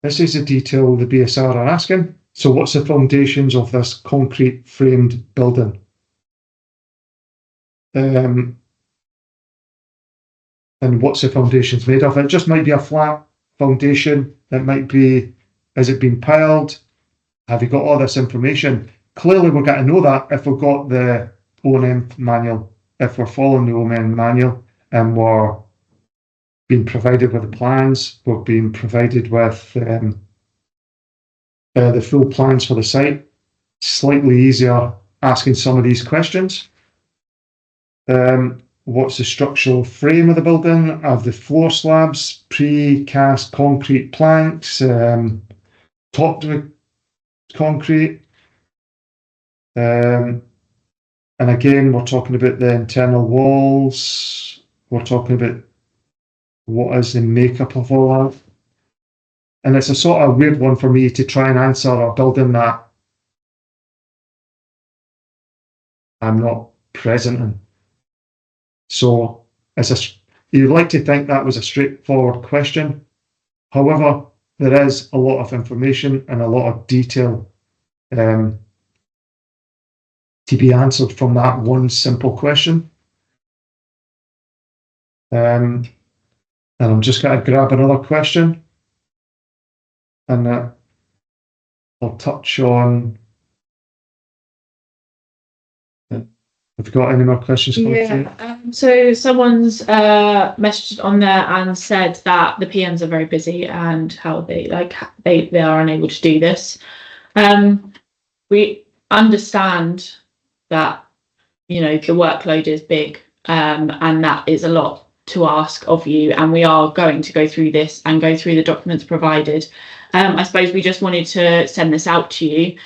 Speaker 2: this is the detail the BSR are asking. So what's the foundations of this concrete framed building? And what's the foundations made of? It just might be a flat foundation. It might be, has it been piled? Have you got all this information? Clearly we're going to know that if we've got the O&M manual, if we're following the O&M manual and we're being provided with the plans, we're being provided with the full plans for the site. Slightly easier asking some of these questions. What's the structural frame of the building? Are the floor slabs pre-cast concrete planks, topped with concrete? And again, we're talking about the internal walls. We're talking about what is the makeup of all that. And it's a sort of weird one for me to try and answer a building that I'm not present in. So you'd like to think that was a straightforward question. However, there is a lot of information and a lot of detail to be answered from that one simple question. And I'm just going to grab another question, and I'll touch on. Have you got any more questions?
Speaker 1: Yeah. So someone's messaged on there and said that the PMs are very busy and how they are unable to do this. We understand that the workload is big, and that is a lot to ask of you, and we are going to go through this and go through the documents provided. I suppose we just wanted to send this out to you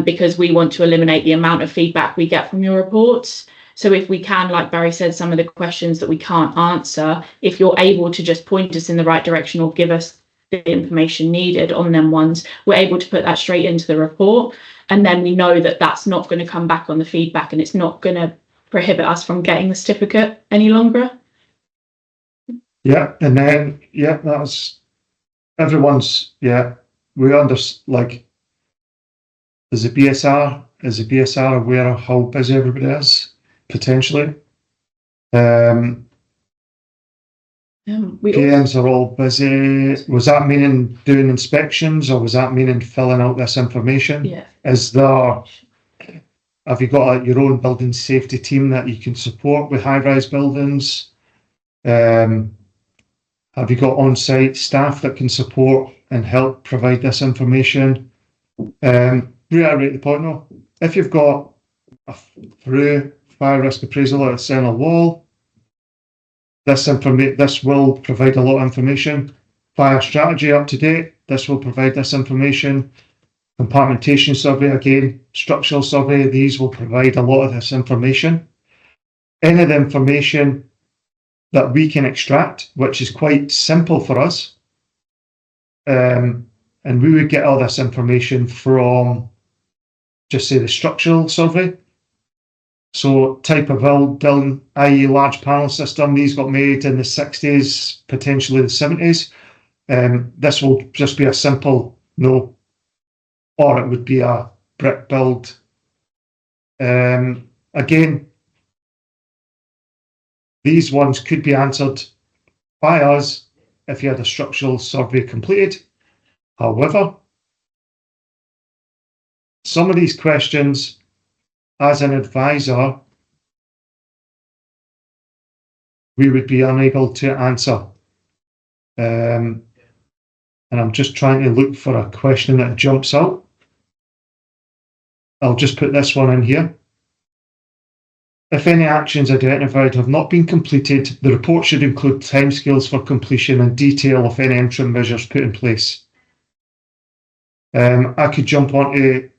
Speaker 1: because we want to eliminate the amount of feedback we get from your reports. So if we can, like Barry said, some of the questions that we can't answer, if you're able to just point us in the right direction or give us the information needed on them ones, we're able to put that straight into the report. And then we know that that's not going to come back on the feedback, and it's not going to prohibit us from getting the certificate any longer.
Speaker 2: Yeah, and then that's everyone's. Yeah, we like. Is the BSR aware of how busy everybody is potentially? PMs are all busy. Was that meaning doing inspections, or was that meaning filling out this information?
Speaker 1: Yeah.
Speaker 2: Have you got your own building safety team that you can support with high-rise buildings? Have you got on-site staff that can support and help provide this information? Reiterate the point though, if you've got a through fire risk appraisal at a central wall, this will provide a lot of information. Fire strategy up to date, this will provide this information. Compartmentation survey again, structural survey, these will provide a lot of this information. Any of the information that we can extract, which is quite simple for us, and we would get all this information from, just say, the structural survey. So type of building, i.e. large panel system, these got made in the 60s, potentially the 70s. This will just be a simple no, or it would be a brick build. Again, these ones could be answered by us if you had a structural survey completed. However, some of these questions, as an advisor, we would be unable to answer. And I'm just trying to look for a question that jumps out. I'll just put this one in here. If any actions identified have not been completed, the report should include timescales for completion and detail of any interim measures put in place. I could jump onto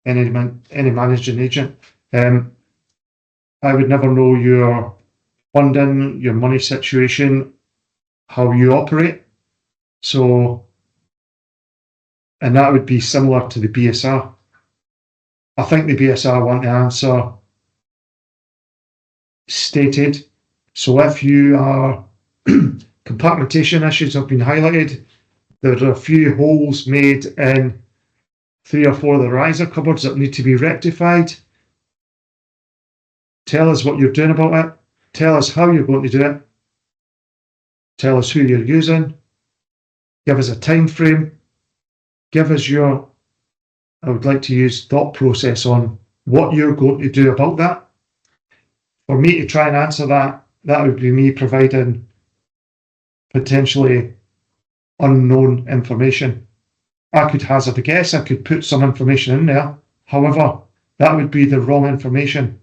Speaker 2: any managing agent. I would never know your funding, your money situation, how you operate. So, and that would be similar to the BSR. I think the BSR want to answer stated. So if you are compartmentation issues have been highlighted, there are a few holes made in 3 or 4 of the riser cupboards that need to be rectified. Tell us what you're doing about it. Tell us how you're going to do it. Tell us who you're using. Give us a time frame. Give us your, I would like to use thought process on what you're going to do about that. For me to try and answer that, that would be me providing potentially unknown information. I could hazard a guess, I could put some information in there. However, that would be the wrong information.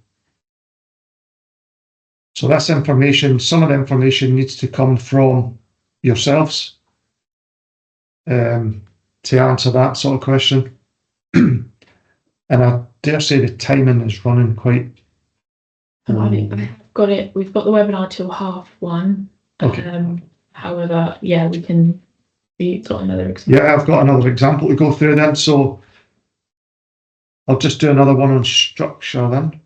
Speaker 2: So this information, some of the information needs to come from yourselves to answer that sort of question. And I dare say the timing is running quite.
Speaker 1: I've got it. We've got the webinar till 1:30.
Speaker 2: Okay.
Speaker 1: However, yeah, we can. You've got another example.
Speaker 2: Yeah, I've got another example to go through then. So I'll just do another one on structure then.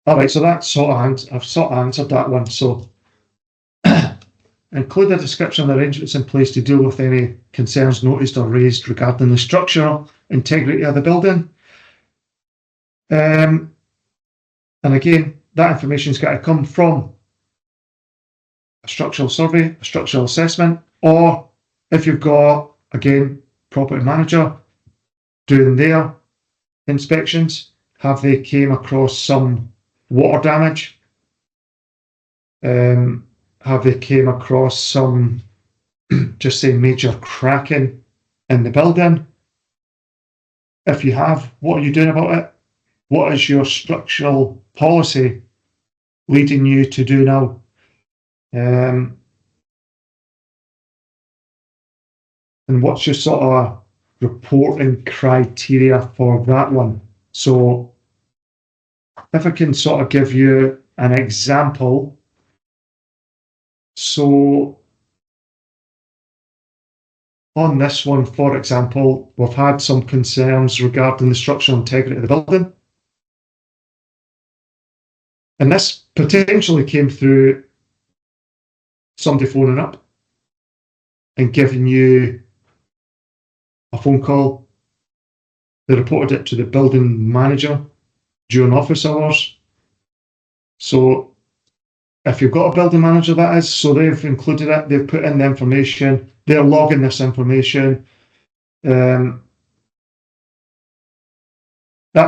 Speaker 2: All right, so that's I've sort of answered that one. So include a description of the arrangements in place to deal with any concerns noticed or raised regarding the structural integrity of the building. And again, that information's got to come from a structural survey, a structural assessment, or if you've got, again, property manager doing their inspections, have they came across some water damage? Have they came across some, just say, major cracking in the building? If you have, what are you doing about it? What is your structural policy leading you to do now? And what's your sort of reporting criteria for that one? So if I can sort of give you an example. So on this one, for example, we've had some concerns regarding the structural integrity of the building. And this potentially came through somebody phoning up and giving you a phone call. They reported it to the building manager during office hours. So if you've got a building manager, that is, so they've included it, they've put in the information, they're logging this information. That's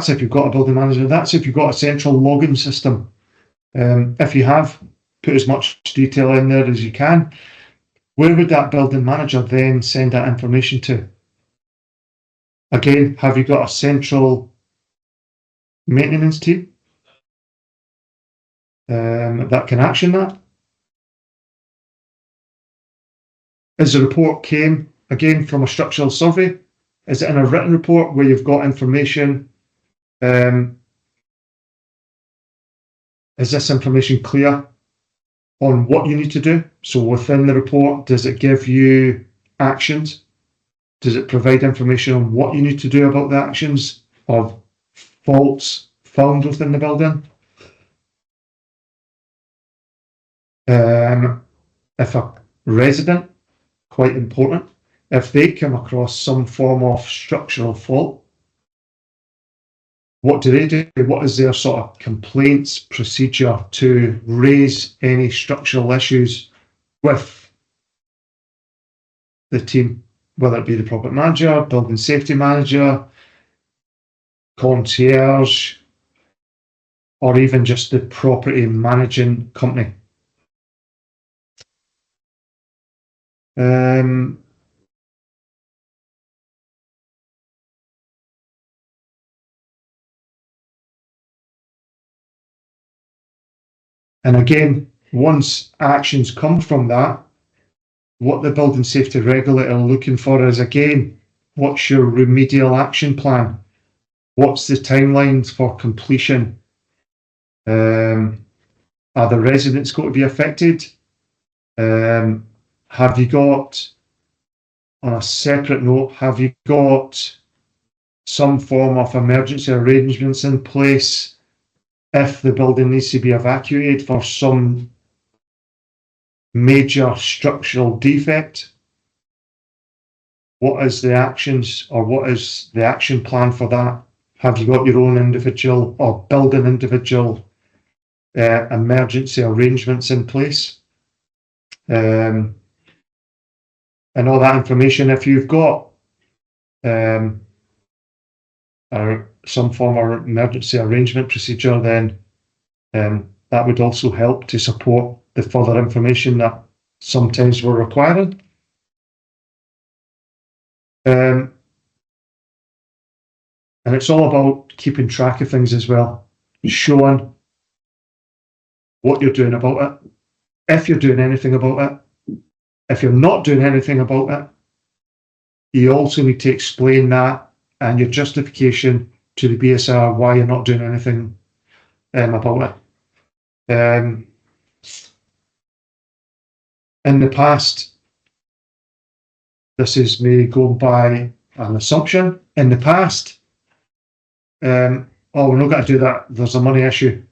Speaker 2: if you've got a building manager. That's if you've got a central logging system. If you have, put as much detail in there as you can. Where would that building manager then send that information to? Again, have you got a central maintenance team that can action that? As the report came, again, from a structural survey, is it in a written report where you've got information? Is this information clear on what you need to do? So within the report, does it give you actions? Does it provide information on what you need to do about the actions of faults found within the building? If a resident, quite important, if they come across some form of structural fault, what do they do? What is their sort of complaints procedure to raise any structural issues with the team, whether it be the property manager, building safety manager, concierge, or even just the property managing company? And again, once actions come from that, what the building safety regulator are looking for is, again, what's your remedial action plan? What's the timelines for completion? Are the residents going to be affected? Have you got, on a separate note, have you got some form of emergency arrangements in place if the building needs to be evacuated for some major structural defect? What is the actions, or what is the action plan for that? Have you got your own individual or building individual emergency arrangements in place? And all that information, if you've got some form of emergency arrangement procedure, then that would also help to support the further information that sometimes we're requiring. And it's all about keeping track of things as well, showing what you're doing about it, if you're doing anything about it. If you're not doing anything about it, you also need to explain that and your justification to the BSR why you're not doing anything about it. In the past, this is me going by an assumption. In the past, we're not going to do that, there's a money issue.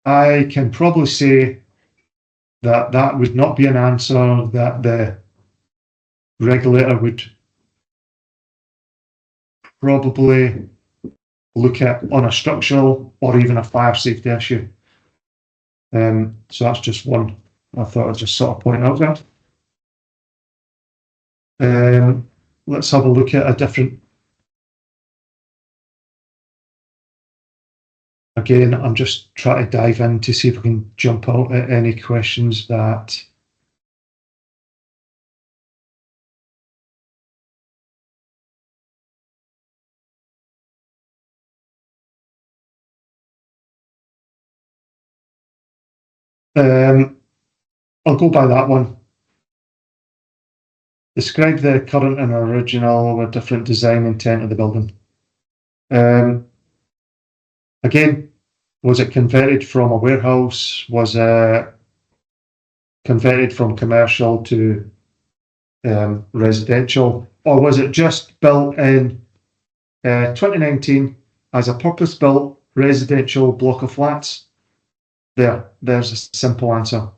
Speaker 2: I can probably say that that would not be an answer that the regulator would probably look at on a structural or even a fire safety issue. So that's just one I thought I'd just sort of point out there. Let's have a look at a different. Again, I'm just trying to dive in to see if we can jump out at any questions that I'll go by that one. Describe the current and original with different design intent of the building. Again, was it converted from a warehouse? Was it converted from commercial to residential, or was it just built in 2019 as a purpose-built residential block of flats? There's a simple answer.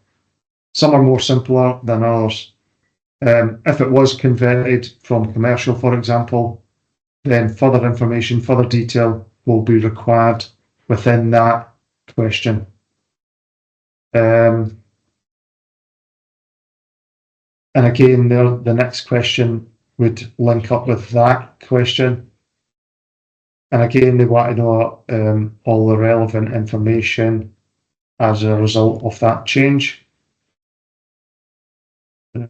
Speaker 2: Some are more simpler than others. If it was converted from commercial, for example, then further information, further detail will be required within that question. And again, the next question would link up with that question. And again, they want to know all the relevant information as a result of that change. And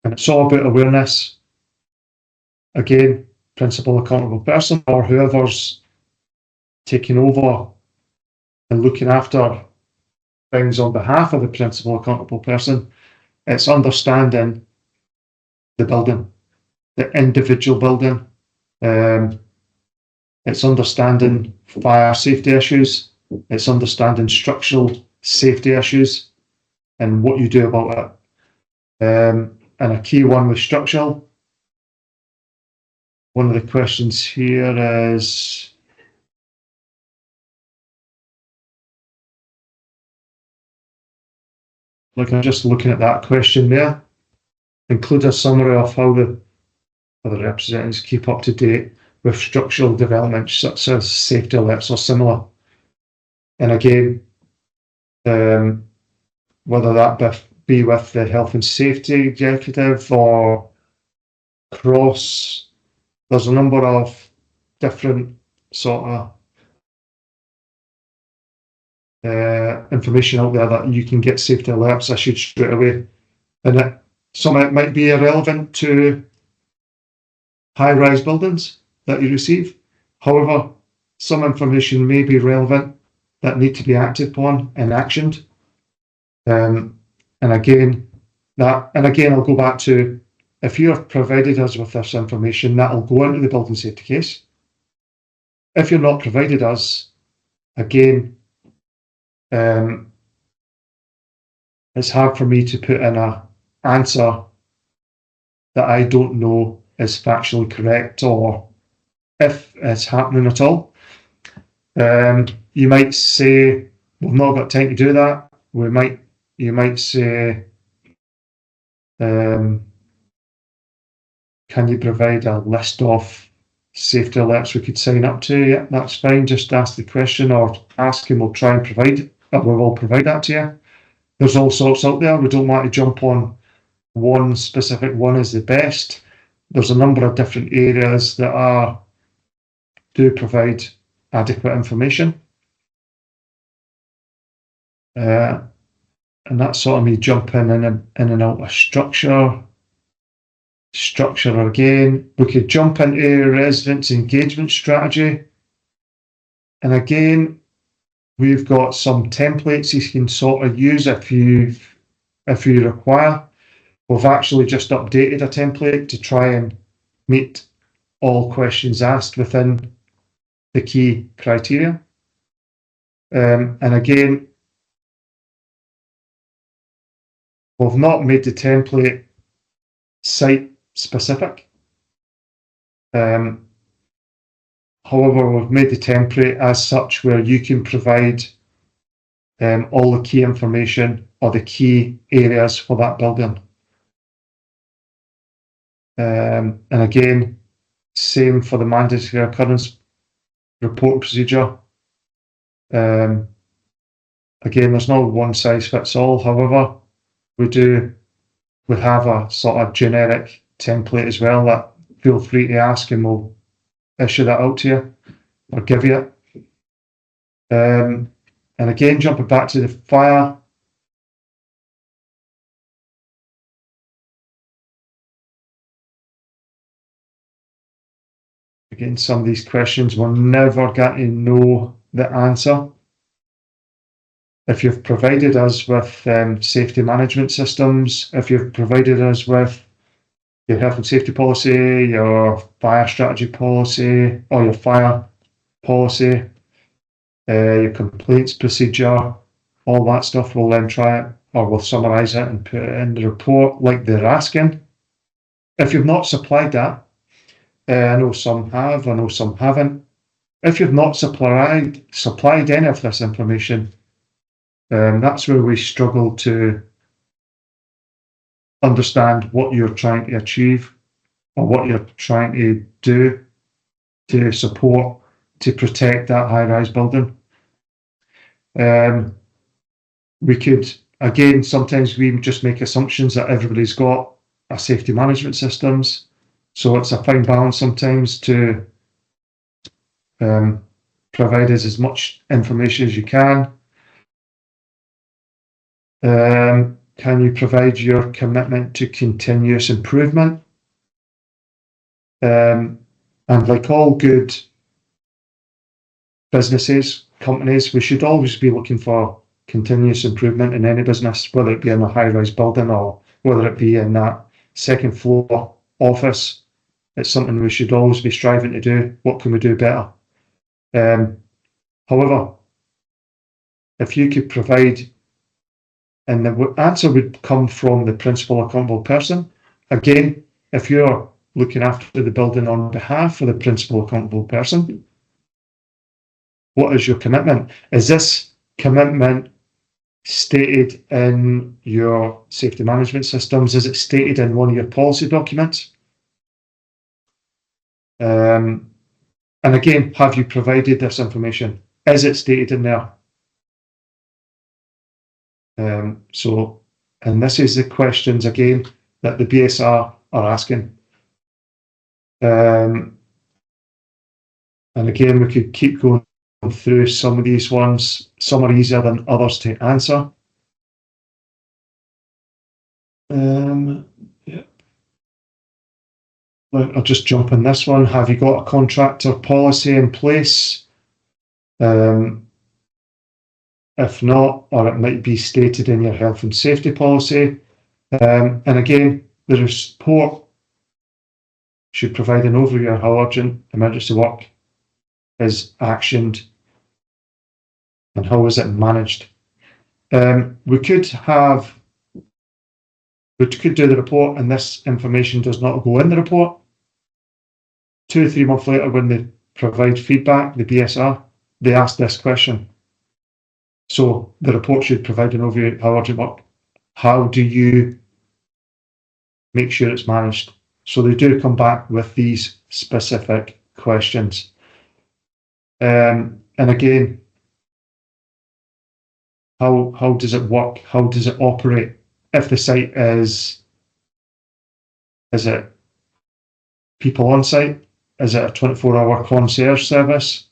Speaker 2: it's all about awareness. Again, principal accountable person or whoever's taking over and looking after things on behalf of the principal accountable person, it's understanding the building, the individual building. It's understanding fire safety issues. It's understanding structural safety issues and what you do about it. And a key one with structural, one of the questions here is, like I'm just looking at that question there, include a summary of how the representatives keep up to date with structural developments such as safety alerts or similar. And again, whether that be with the health and safety executive or cross, there's a number of different sort of information out there that you can get safety alerts issued straight away. And some of it might be irrelevant to high-rise buildings that you receive. However, some information may be relevant that need to be acted upon and actioned. And again, I'll go back to, if you have provided us with this information, that will go into the building safety case. If you're not provided us, again, it's hard for me to put in an answer that I don't know is factually correct or if it's happening at all. You might say, we've not got time to do that. You might say, can you provide a list of safety alerts we could sign up to? Yeah, that's fine. Just ask the question or ask and we'll try and provide, or we will provide that to you. There's all sorts out there. We don't want to jump on one specific one as the best. There's a number of different areas that do provide adequate information. And that's sort of me jumping in and out of structure. Structure again, we could jump into residents engagement strategy. And again, we've got some templates you can sort of use if you require. We've actually just updated a template to try and meet all questions asked within the key criteria. And again, we've not made the template site specific. However, we've made the template as such where you can provide all the key information or the key areas for that building. And again, same for the mandatory occurrence report procedure. Again, there's no one size fits all. However, we have a sort of generic template as well that feel free to ask and we'll issue that out to you or give you it. And again, jumping back to the fire. Again, some of these questions we're never going to know the answer. If you've provided us with safety management systems, if you've provided us with your health and safety policy, your fire strategy policy, or your fire policy, your complaints procedure, all that stuff, we'll then try it. or we'll summarise it and put it in the report like they're asking. If you've not supplied that, I know some have, I know some haven't. If you've not supplied any of this information, that's where we struggle to understand what you're trying to achieve or what you're trying to do to support, to protect that high-rise building. We could, again, sometimes we just make assumptions that everybody's got a safety management systems. So it's a fine balance sometimes to provide us as much information as you can. Can you provide your commitment to continuous improvement? And like all good businesses, companies, we should always be looking for continuous improvement in any business, whether it be in a high-rise building or whether it be in that second floor office. It's something we should always be striving to do. What can we do better? However, if you could provide, and the answer would come from the principal accountable person. Again, if you're looking after the building on behalf of the principal accountable person, what is your commitment? Is this commitment stated in your safety management systems? Is it stated in one of your policy documents? And again, have you provided this information? Is it stated in there? And this is the questions again that the BSR are asking. And again, we could keep going through some of these ones. Some are easier than others to answer. Yeah. I'll just jump on this one. Have you got a contractor policy in place? If not, or it might be stated in your health and safety policy. And again, the report should provide an overview of how urgent emergency work is actioned and how is it managed. We could do the report and this information does not go in the report. 2 or 3 months later, when they provide feedback, the BSR, they ask this question. So the report should provide an overview of how urgent work. How do you make sure it's managed? So they do come back with these specific questions. And again, how does it work? How does it operate? If the site is it people on site? Is it a 24-hour concierge service?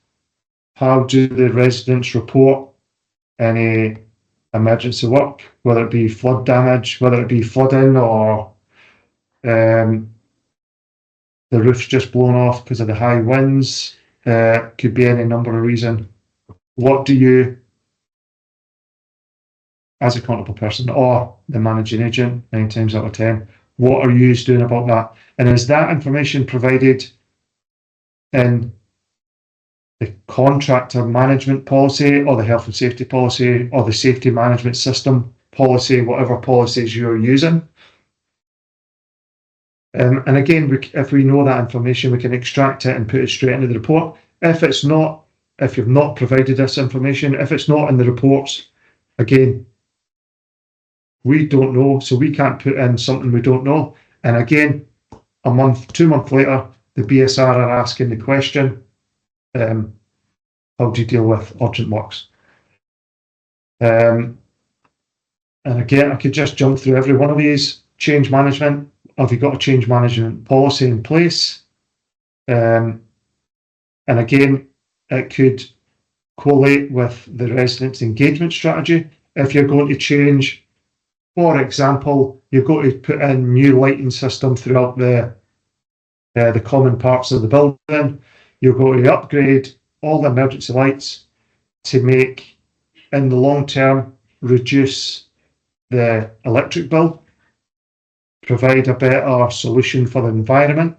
Speaker 2: How do the residents report any emergency work, whether it be flood damage, whether it be flooding or the roof's just blown off because of the high winds? Could be any number of reasons. What do you, as a accountable person or the managing agent, 9 times out of 10, what are you doing about that? And is that information provided in the contractor management policy or the health and safety policy or the safety management system policy, whatever policies you're using? And again, if we know that information, we can extract it and put it straight into the report. If it's not, if you've not provided this information, if it's not in the reports, again, we don't know, so we can't put in something we don't know. And again, a month, 2 months later, the BSR are asking the question, how do you deal with urgent works? And again, I could just jump through every one of these. Change management. Have you got a change management policy in place? And again, it could collate with the residents' engagement strategy. If you're going to change, for example, you're going to put in new lighting system throughout the common parts of the building, you're going to upgrade all the emergency lights to make, in the long term, reduce the electric bill, provide a better solution for the environment.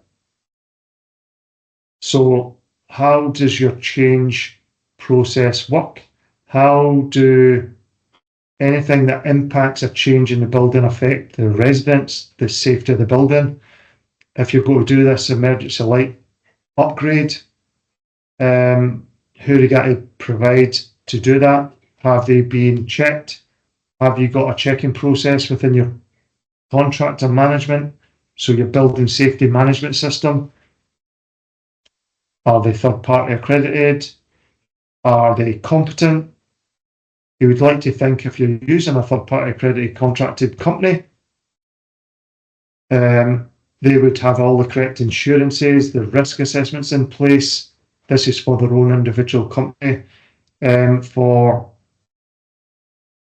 Speaker 2: So how does your change process work? How do anything that impacts a change in the building affect the residents, the safety of the building. If you're going to do this emergency light upgrade, who are you going to provide to do that? Have they been checked? Have you got a checking process within your contractor management? So your building safety management system? Are they third party accredited? Are they competent? You would like to think if you're using a third party accredited contracted company, they would have all the correct insurances, the risk assessments in place. This is for their own individual company.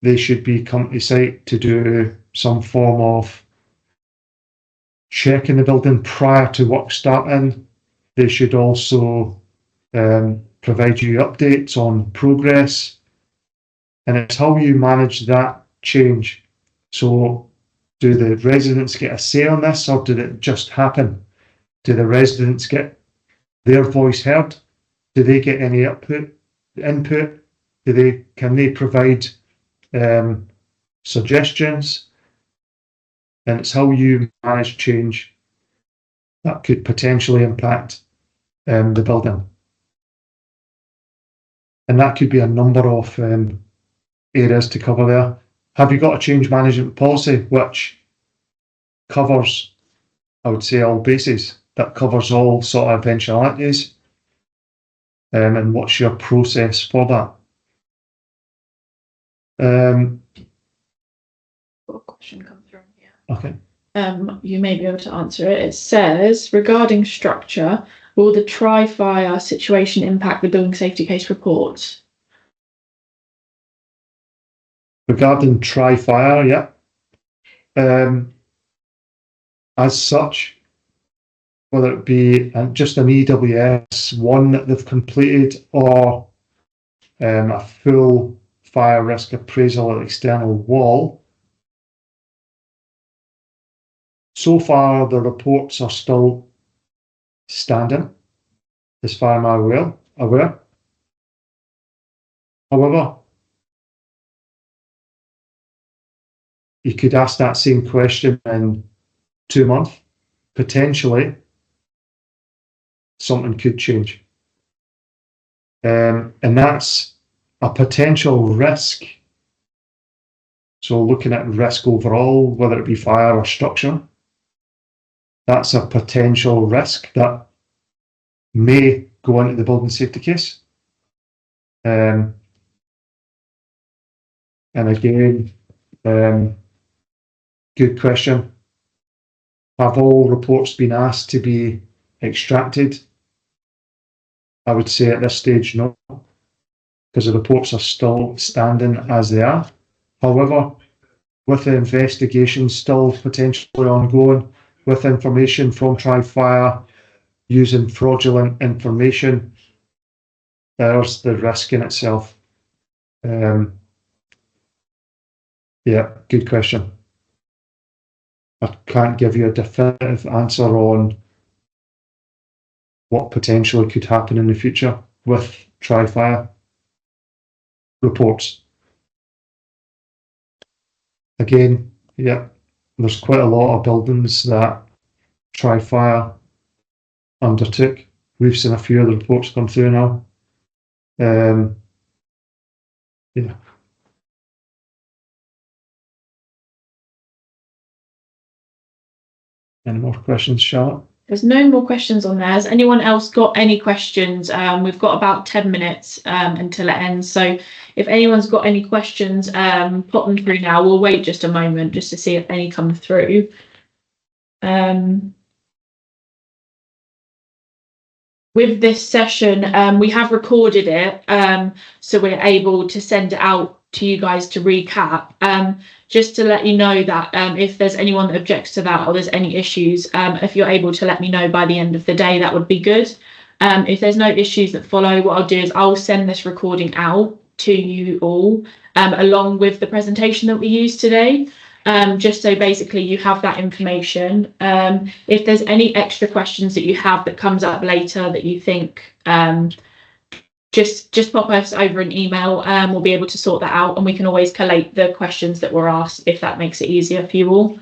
Speaker 2: They should be company site to do some form of checking the building prior to work starting. They should also provide you updates on progress. And it's how you manage that change. So do the residents get a say on this, or did it just happen? Do the residents get their voice heard? Do they get any input? Can they provide suggestions? And it's how you manage change that could potentially impact the building. And that could be a number of areas to cover there. Have you got a change management policy which covers, I would say, all bases, that covers all sort of eventualities? And what's your process for that?
Speaker 1: Got a question come through here.
Speaker 2: Okay.
Speaker 1: You may be able to answer it. It says, regarding structure, will the tri-fire situation impact the building safety case report?
Speaker 2: Regarding tri-fire, yeah. As such, whether it be just an EWS one that they've completed or a full fire risk appraisal at external wall, so far the reports are still standing, as far as I'm aware. However, you could ask that same question in 2 months. Potentially, something could change. And that's a potential risk. So looking at risk overall, whether it be fire or structure, that's a potential risk that may go into the building safety case. And again, good question. Have all reports been asked to be extracted? I would say at this stage, no, because the reports are still standing as they are. However, with the investigation still potentially ongoing, with information from Tri-Fire using fraudulent information, there's the risk in itself. Yeah, good question. I can't give you a definitive answer on what potentially could happen in the future with Tri-Fire reports. Again, yeah, there's quite a lot of buildings that Tri-Fire undertook. We've seen a few of the reports come through now. Yeah. Any more questions, Charlotte?
Speaker 1: There's no more questions on there. Has anyone else got any questions? We've got about 10 minutes until it ends. So if anyone's got any questions, pop them through now. We'll wait just a moment just to see if any come through. With this session, we have recorded it, so we're able to send it out to you guys to recap. Just to let you know that if there's anyone that objects to that or there's any issues, if you're able to let me know by the end of the day, that would be good. If there's no issues that follow, what I'll do is I'll send this recording out to you all along with the presentation that we used today, just so basically you have that information. If there's any extra questions that you have that comes up later that you think just pop us over an email. We'll be able to sort that out, and we can always collate the questions that were asked if that makes it easier for you all.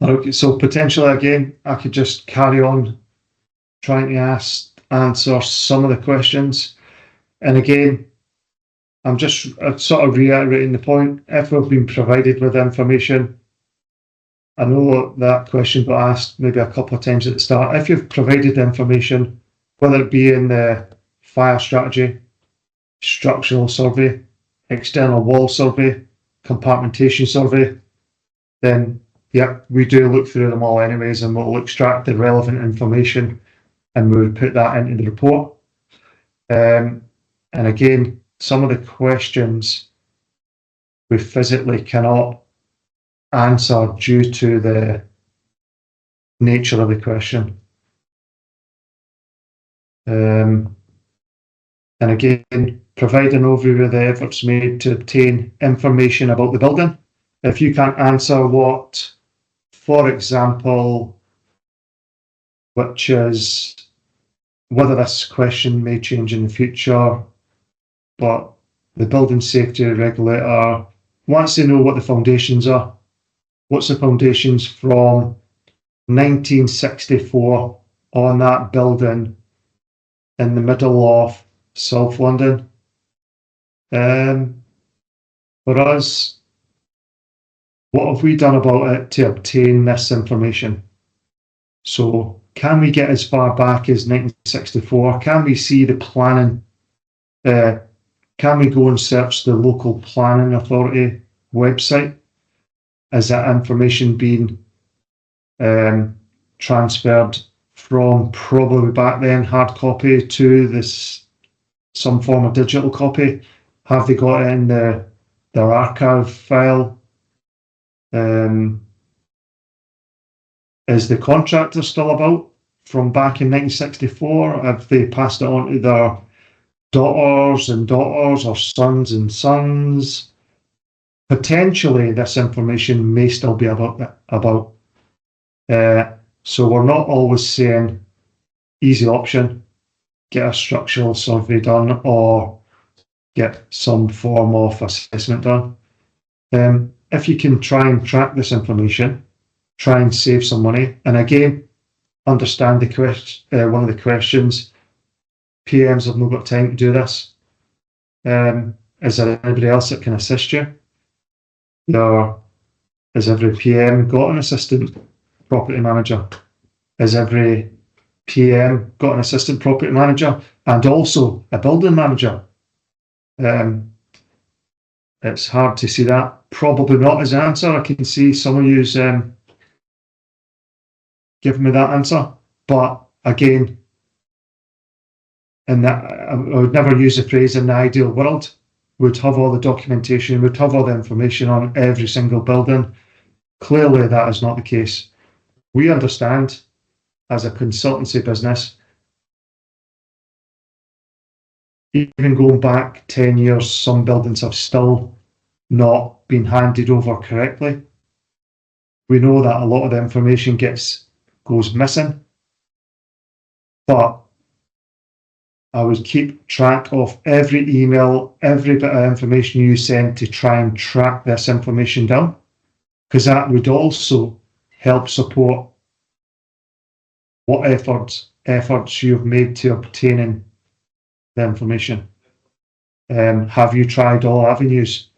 Speaker 2: Okay, so potentially again, I could just carry on trying to answer some of the questions. And again, I'm just sort of reiterating the point. If we've been provided with information, I know that question got asked maybe a couple of times at the start. If you've provided information, whether it be in the fire strategy, structural survey, external wall survey, compartmentation survey, then yeah, we do look through them all anyways, and we'll extract the relevant information and we'll put that into the report. And again, some of the questions we physically cannot answer due to the nature of the question. And again, provide an overview of the efforts made to obtain information about the building. If you can't answer what, for example, which is whether this question may change in the future, but the building safety regulator wants to know what the foundations are. What's the foundations from 1964 on that building in the middle of South London? For us, what have we done about it to obtain this information? So can we get as far back as 1964? Can we see the planning? Can we go and search the local planning authority website? Is that information being transferred from probably back then hard copy to this some form of digital copy? Have they got it in their archive file? Is the contractor still about from back in 1964? Have they passed it on to their daughters or sons and sons? Potentially this information may still be about. So we're not always saying easy option, get a structural survey done or get some form of assessment done. If you can try and track this information, try and save some money. And again, understand the question. One of the questions, PMs have not got time to do this. Is there anybody else that can assist you? Or has every PM got an assistant property manager? Has every PM got an assistant property manager and also a building manager? It's hard to see that. Probably not as an answer. I can see some of you giving me that answer. But again, in that, I would never use the phrase in the ideal world. We'd have all the documentation, we'd have all the information on every single building. Clearly, that is not the case. We understand as a consultancy business, even going back 10 years, some buildings have still not been handed over correctly. We know that a lot of the information goes missing, but I would keep track of every email, every bit of information you send to try and track this information down, because that would also help support what efforts you've made to obtaining the information. Have you tried all avenues?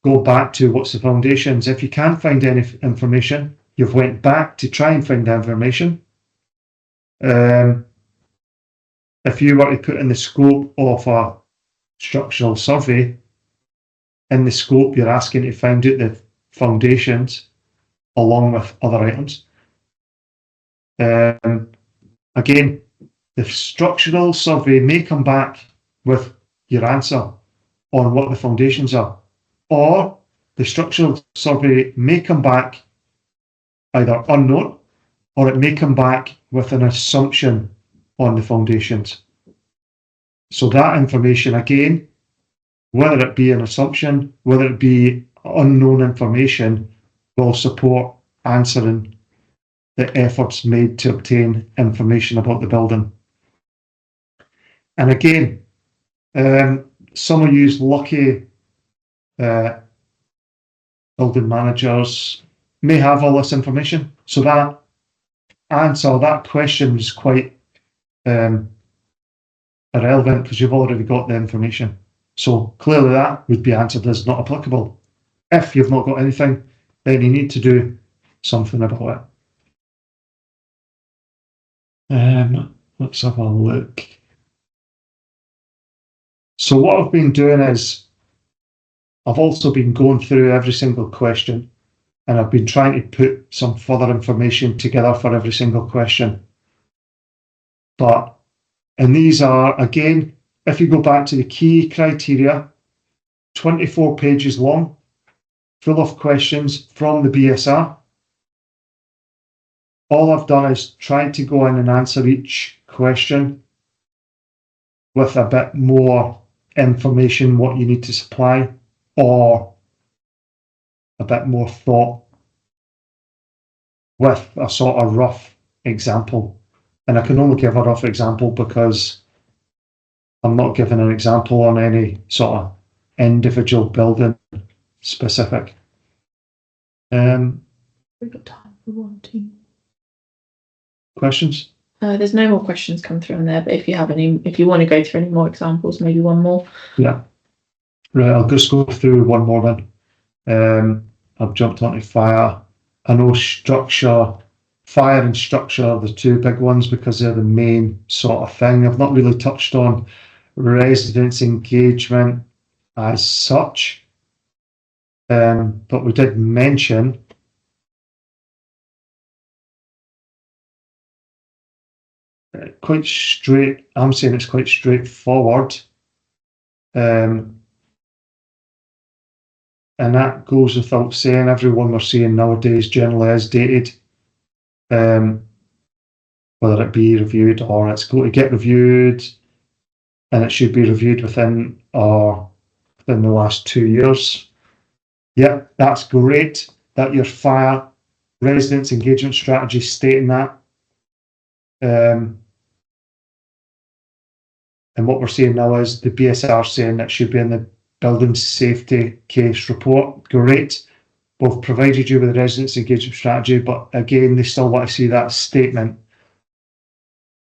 Speaker 2: Go back to what's the foundations. If you can't find any information, you've went back to try and find the information. If you were to put in the scope of a structural survey, in the scope you're asking to find out the foundations along with other items. Again, the structural survey may come back with your answer on what the foundations are, or the structural survey may come back either unknown, or it may come back with an assumption on the foundations. So that information, again, whether it be an assumption, whether it be unknown information will support answering the efforts made to obtain information about the building. And again, some of you lucky building managers may have all this information, so that answer, that question is quite irrelevant because you've already got the information. So clearly that would be answered as not applicable. If you've not got anything, then you need to do something about it. Let's have a look. So what I've been doing is I've also been going through every single question, and I've been trying to put some further information together for every single question. And these are, again, if you go back to the key criteria, 24 pages long, full of questions from the BSR. All I've done is tried to go in and answer each question with a bit more information, what you need to supply, or a bit more thought with a sort of rough example. And I can only give a rough example because I'm not giving an example on any sort of individual building specific.
Speaker 3: We've got time for one, two.
Speaker 2: Questions?
Speaker 3: There's no more questions come through on there, but if you have any, if you want to go through any more examples, maybe one more.
Speaker 2: Yeah. Right, I'll just go through one more then. I've jumped onto fire. I know structure, fire and structure are the two big ones because they're the main sort of thing. I've not really touched on residents' engagement as such, but we did mention quite straight. I'm saying it's quite straightforward, and that goes without saying. Everyone we're seeing nowadays generally is dated, whether it be reviewed or it's going to get reviewed, and it should be reviewed within the last 2 years. Yep, that's great that your fire residents engagement strategy is stating that. And what we're seeing now is the BSR saying that should be in the building safety case report. Great. We've provided you with the residents engagement strategy, but again, they still want to see that statement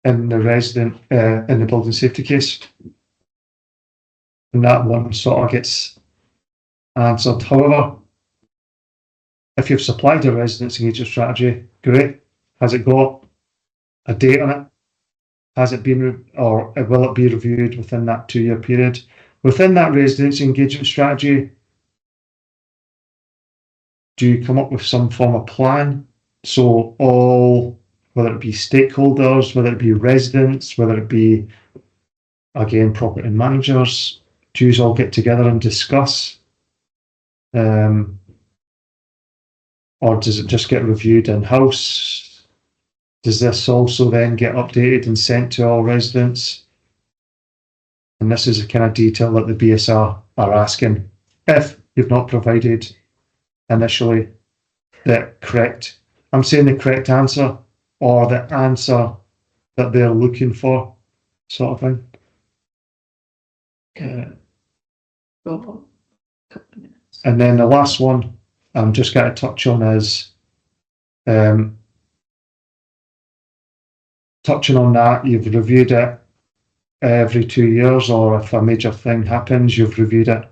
Speaker 2: in the in the building safety case. And that one sort of gets answered. However, if you've supplied a residents engagement strategy, great. Has it got a date on it? Has it been, or will it be reviewed within that 2-year period? Within that residents engagement strategy, do you come up with some form of plan? So all, whether it be stakeholders, whether it be residents, whether it be, again, property managers, do you all get together and discuss? Or does it just get reviewed in-house? Does this also then get updated and sent to all residents? And this is the kind of detail that the BSR are asking. If you've not provided initially the correct, I'm saying the correct answer or the answer that they're looking for, sort of thing.
Speaker 3: For a couple of minutes.
Speaker 2: And then the last one I'm just going to touch on is touching on that, you've reviewed it every 2 years, or if a major thing happens, you've reviewed it.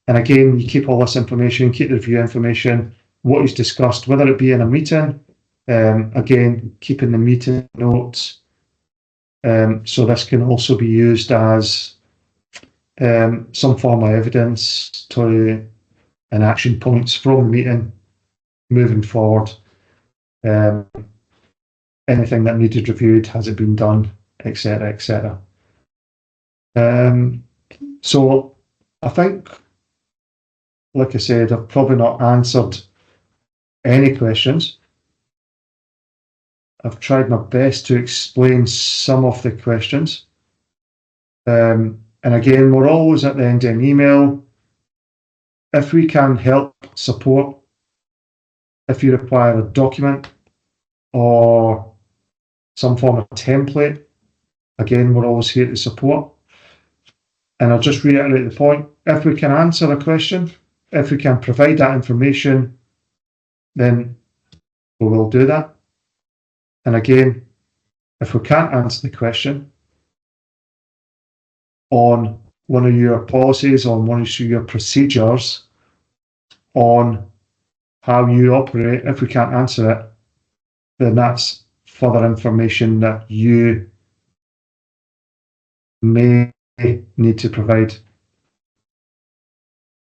Speaker 2: And again, you keep all this information, keep the review information, what is discussed, whether it be in a meeting, again, keeping the meeting notes. So this can also be used as some form of evidence to and action points from the meeting moving forward. Anything that needed reviewed, has it been done, etc., etc. So I think, like I said, I've probably not answered any questions. I've tried my best to explain some of the questions. And again, we're always at the end of an email. if we can help support, if you require a document or some form of template, again, we're always here to support. And I'll just reiterate the point, if we can answer a question, if we can provide that information, then we will do that. And again, if we can't answer the question on one of your policies, on one of your procedures, on how you operate, if we can't answer it, then that's further information that you may need to provide.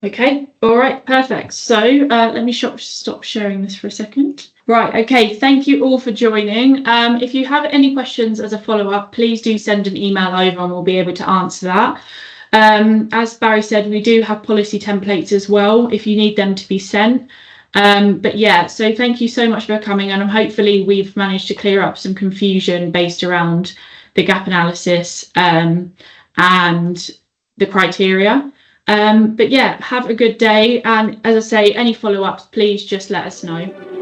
Speaker 1: Okay, all right, perfect. So let me stop sharing this for a second. Right, okay, thank you all for joining. If you have any questions as a follow-up, please do send an email over and we'll be able to answer that. As Barry said, we do have policy templates as well if you need them to be sent. But yeah, so thank you so much for coming, and hopefully we've managed to clear up some confusion based around the gap analysis and the criteria. But yeah, have a good day, and as I say, any follow-ups, please just let us know.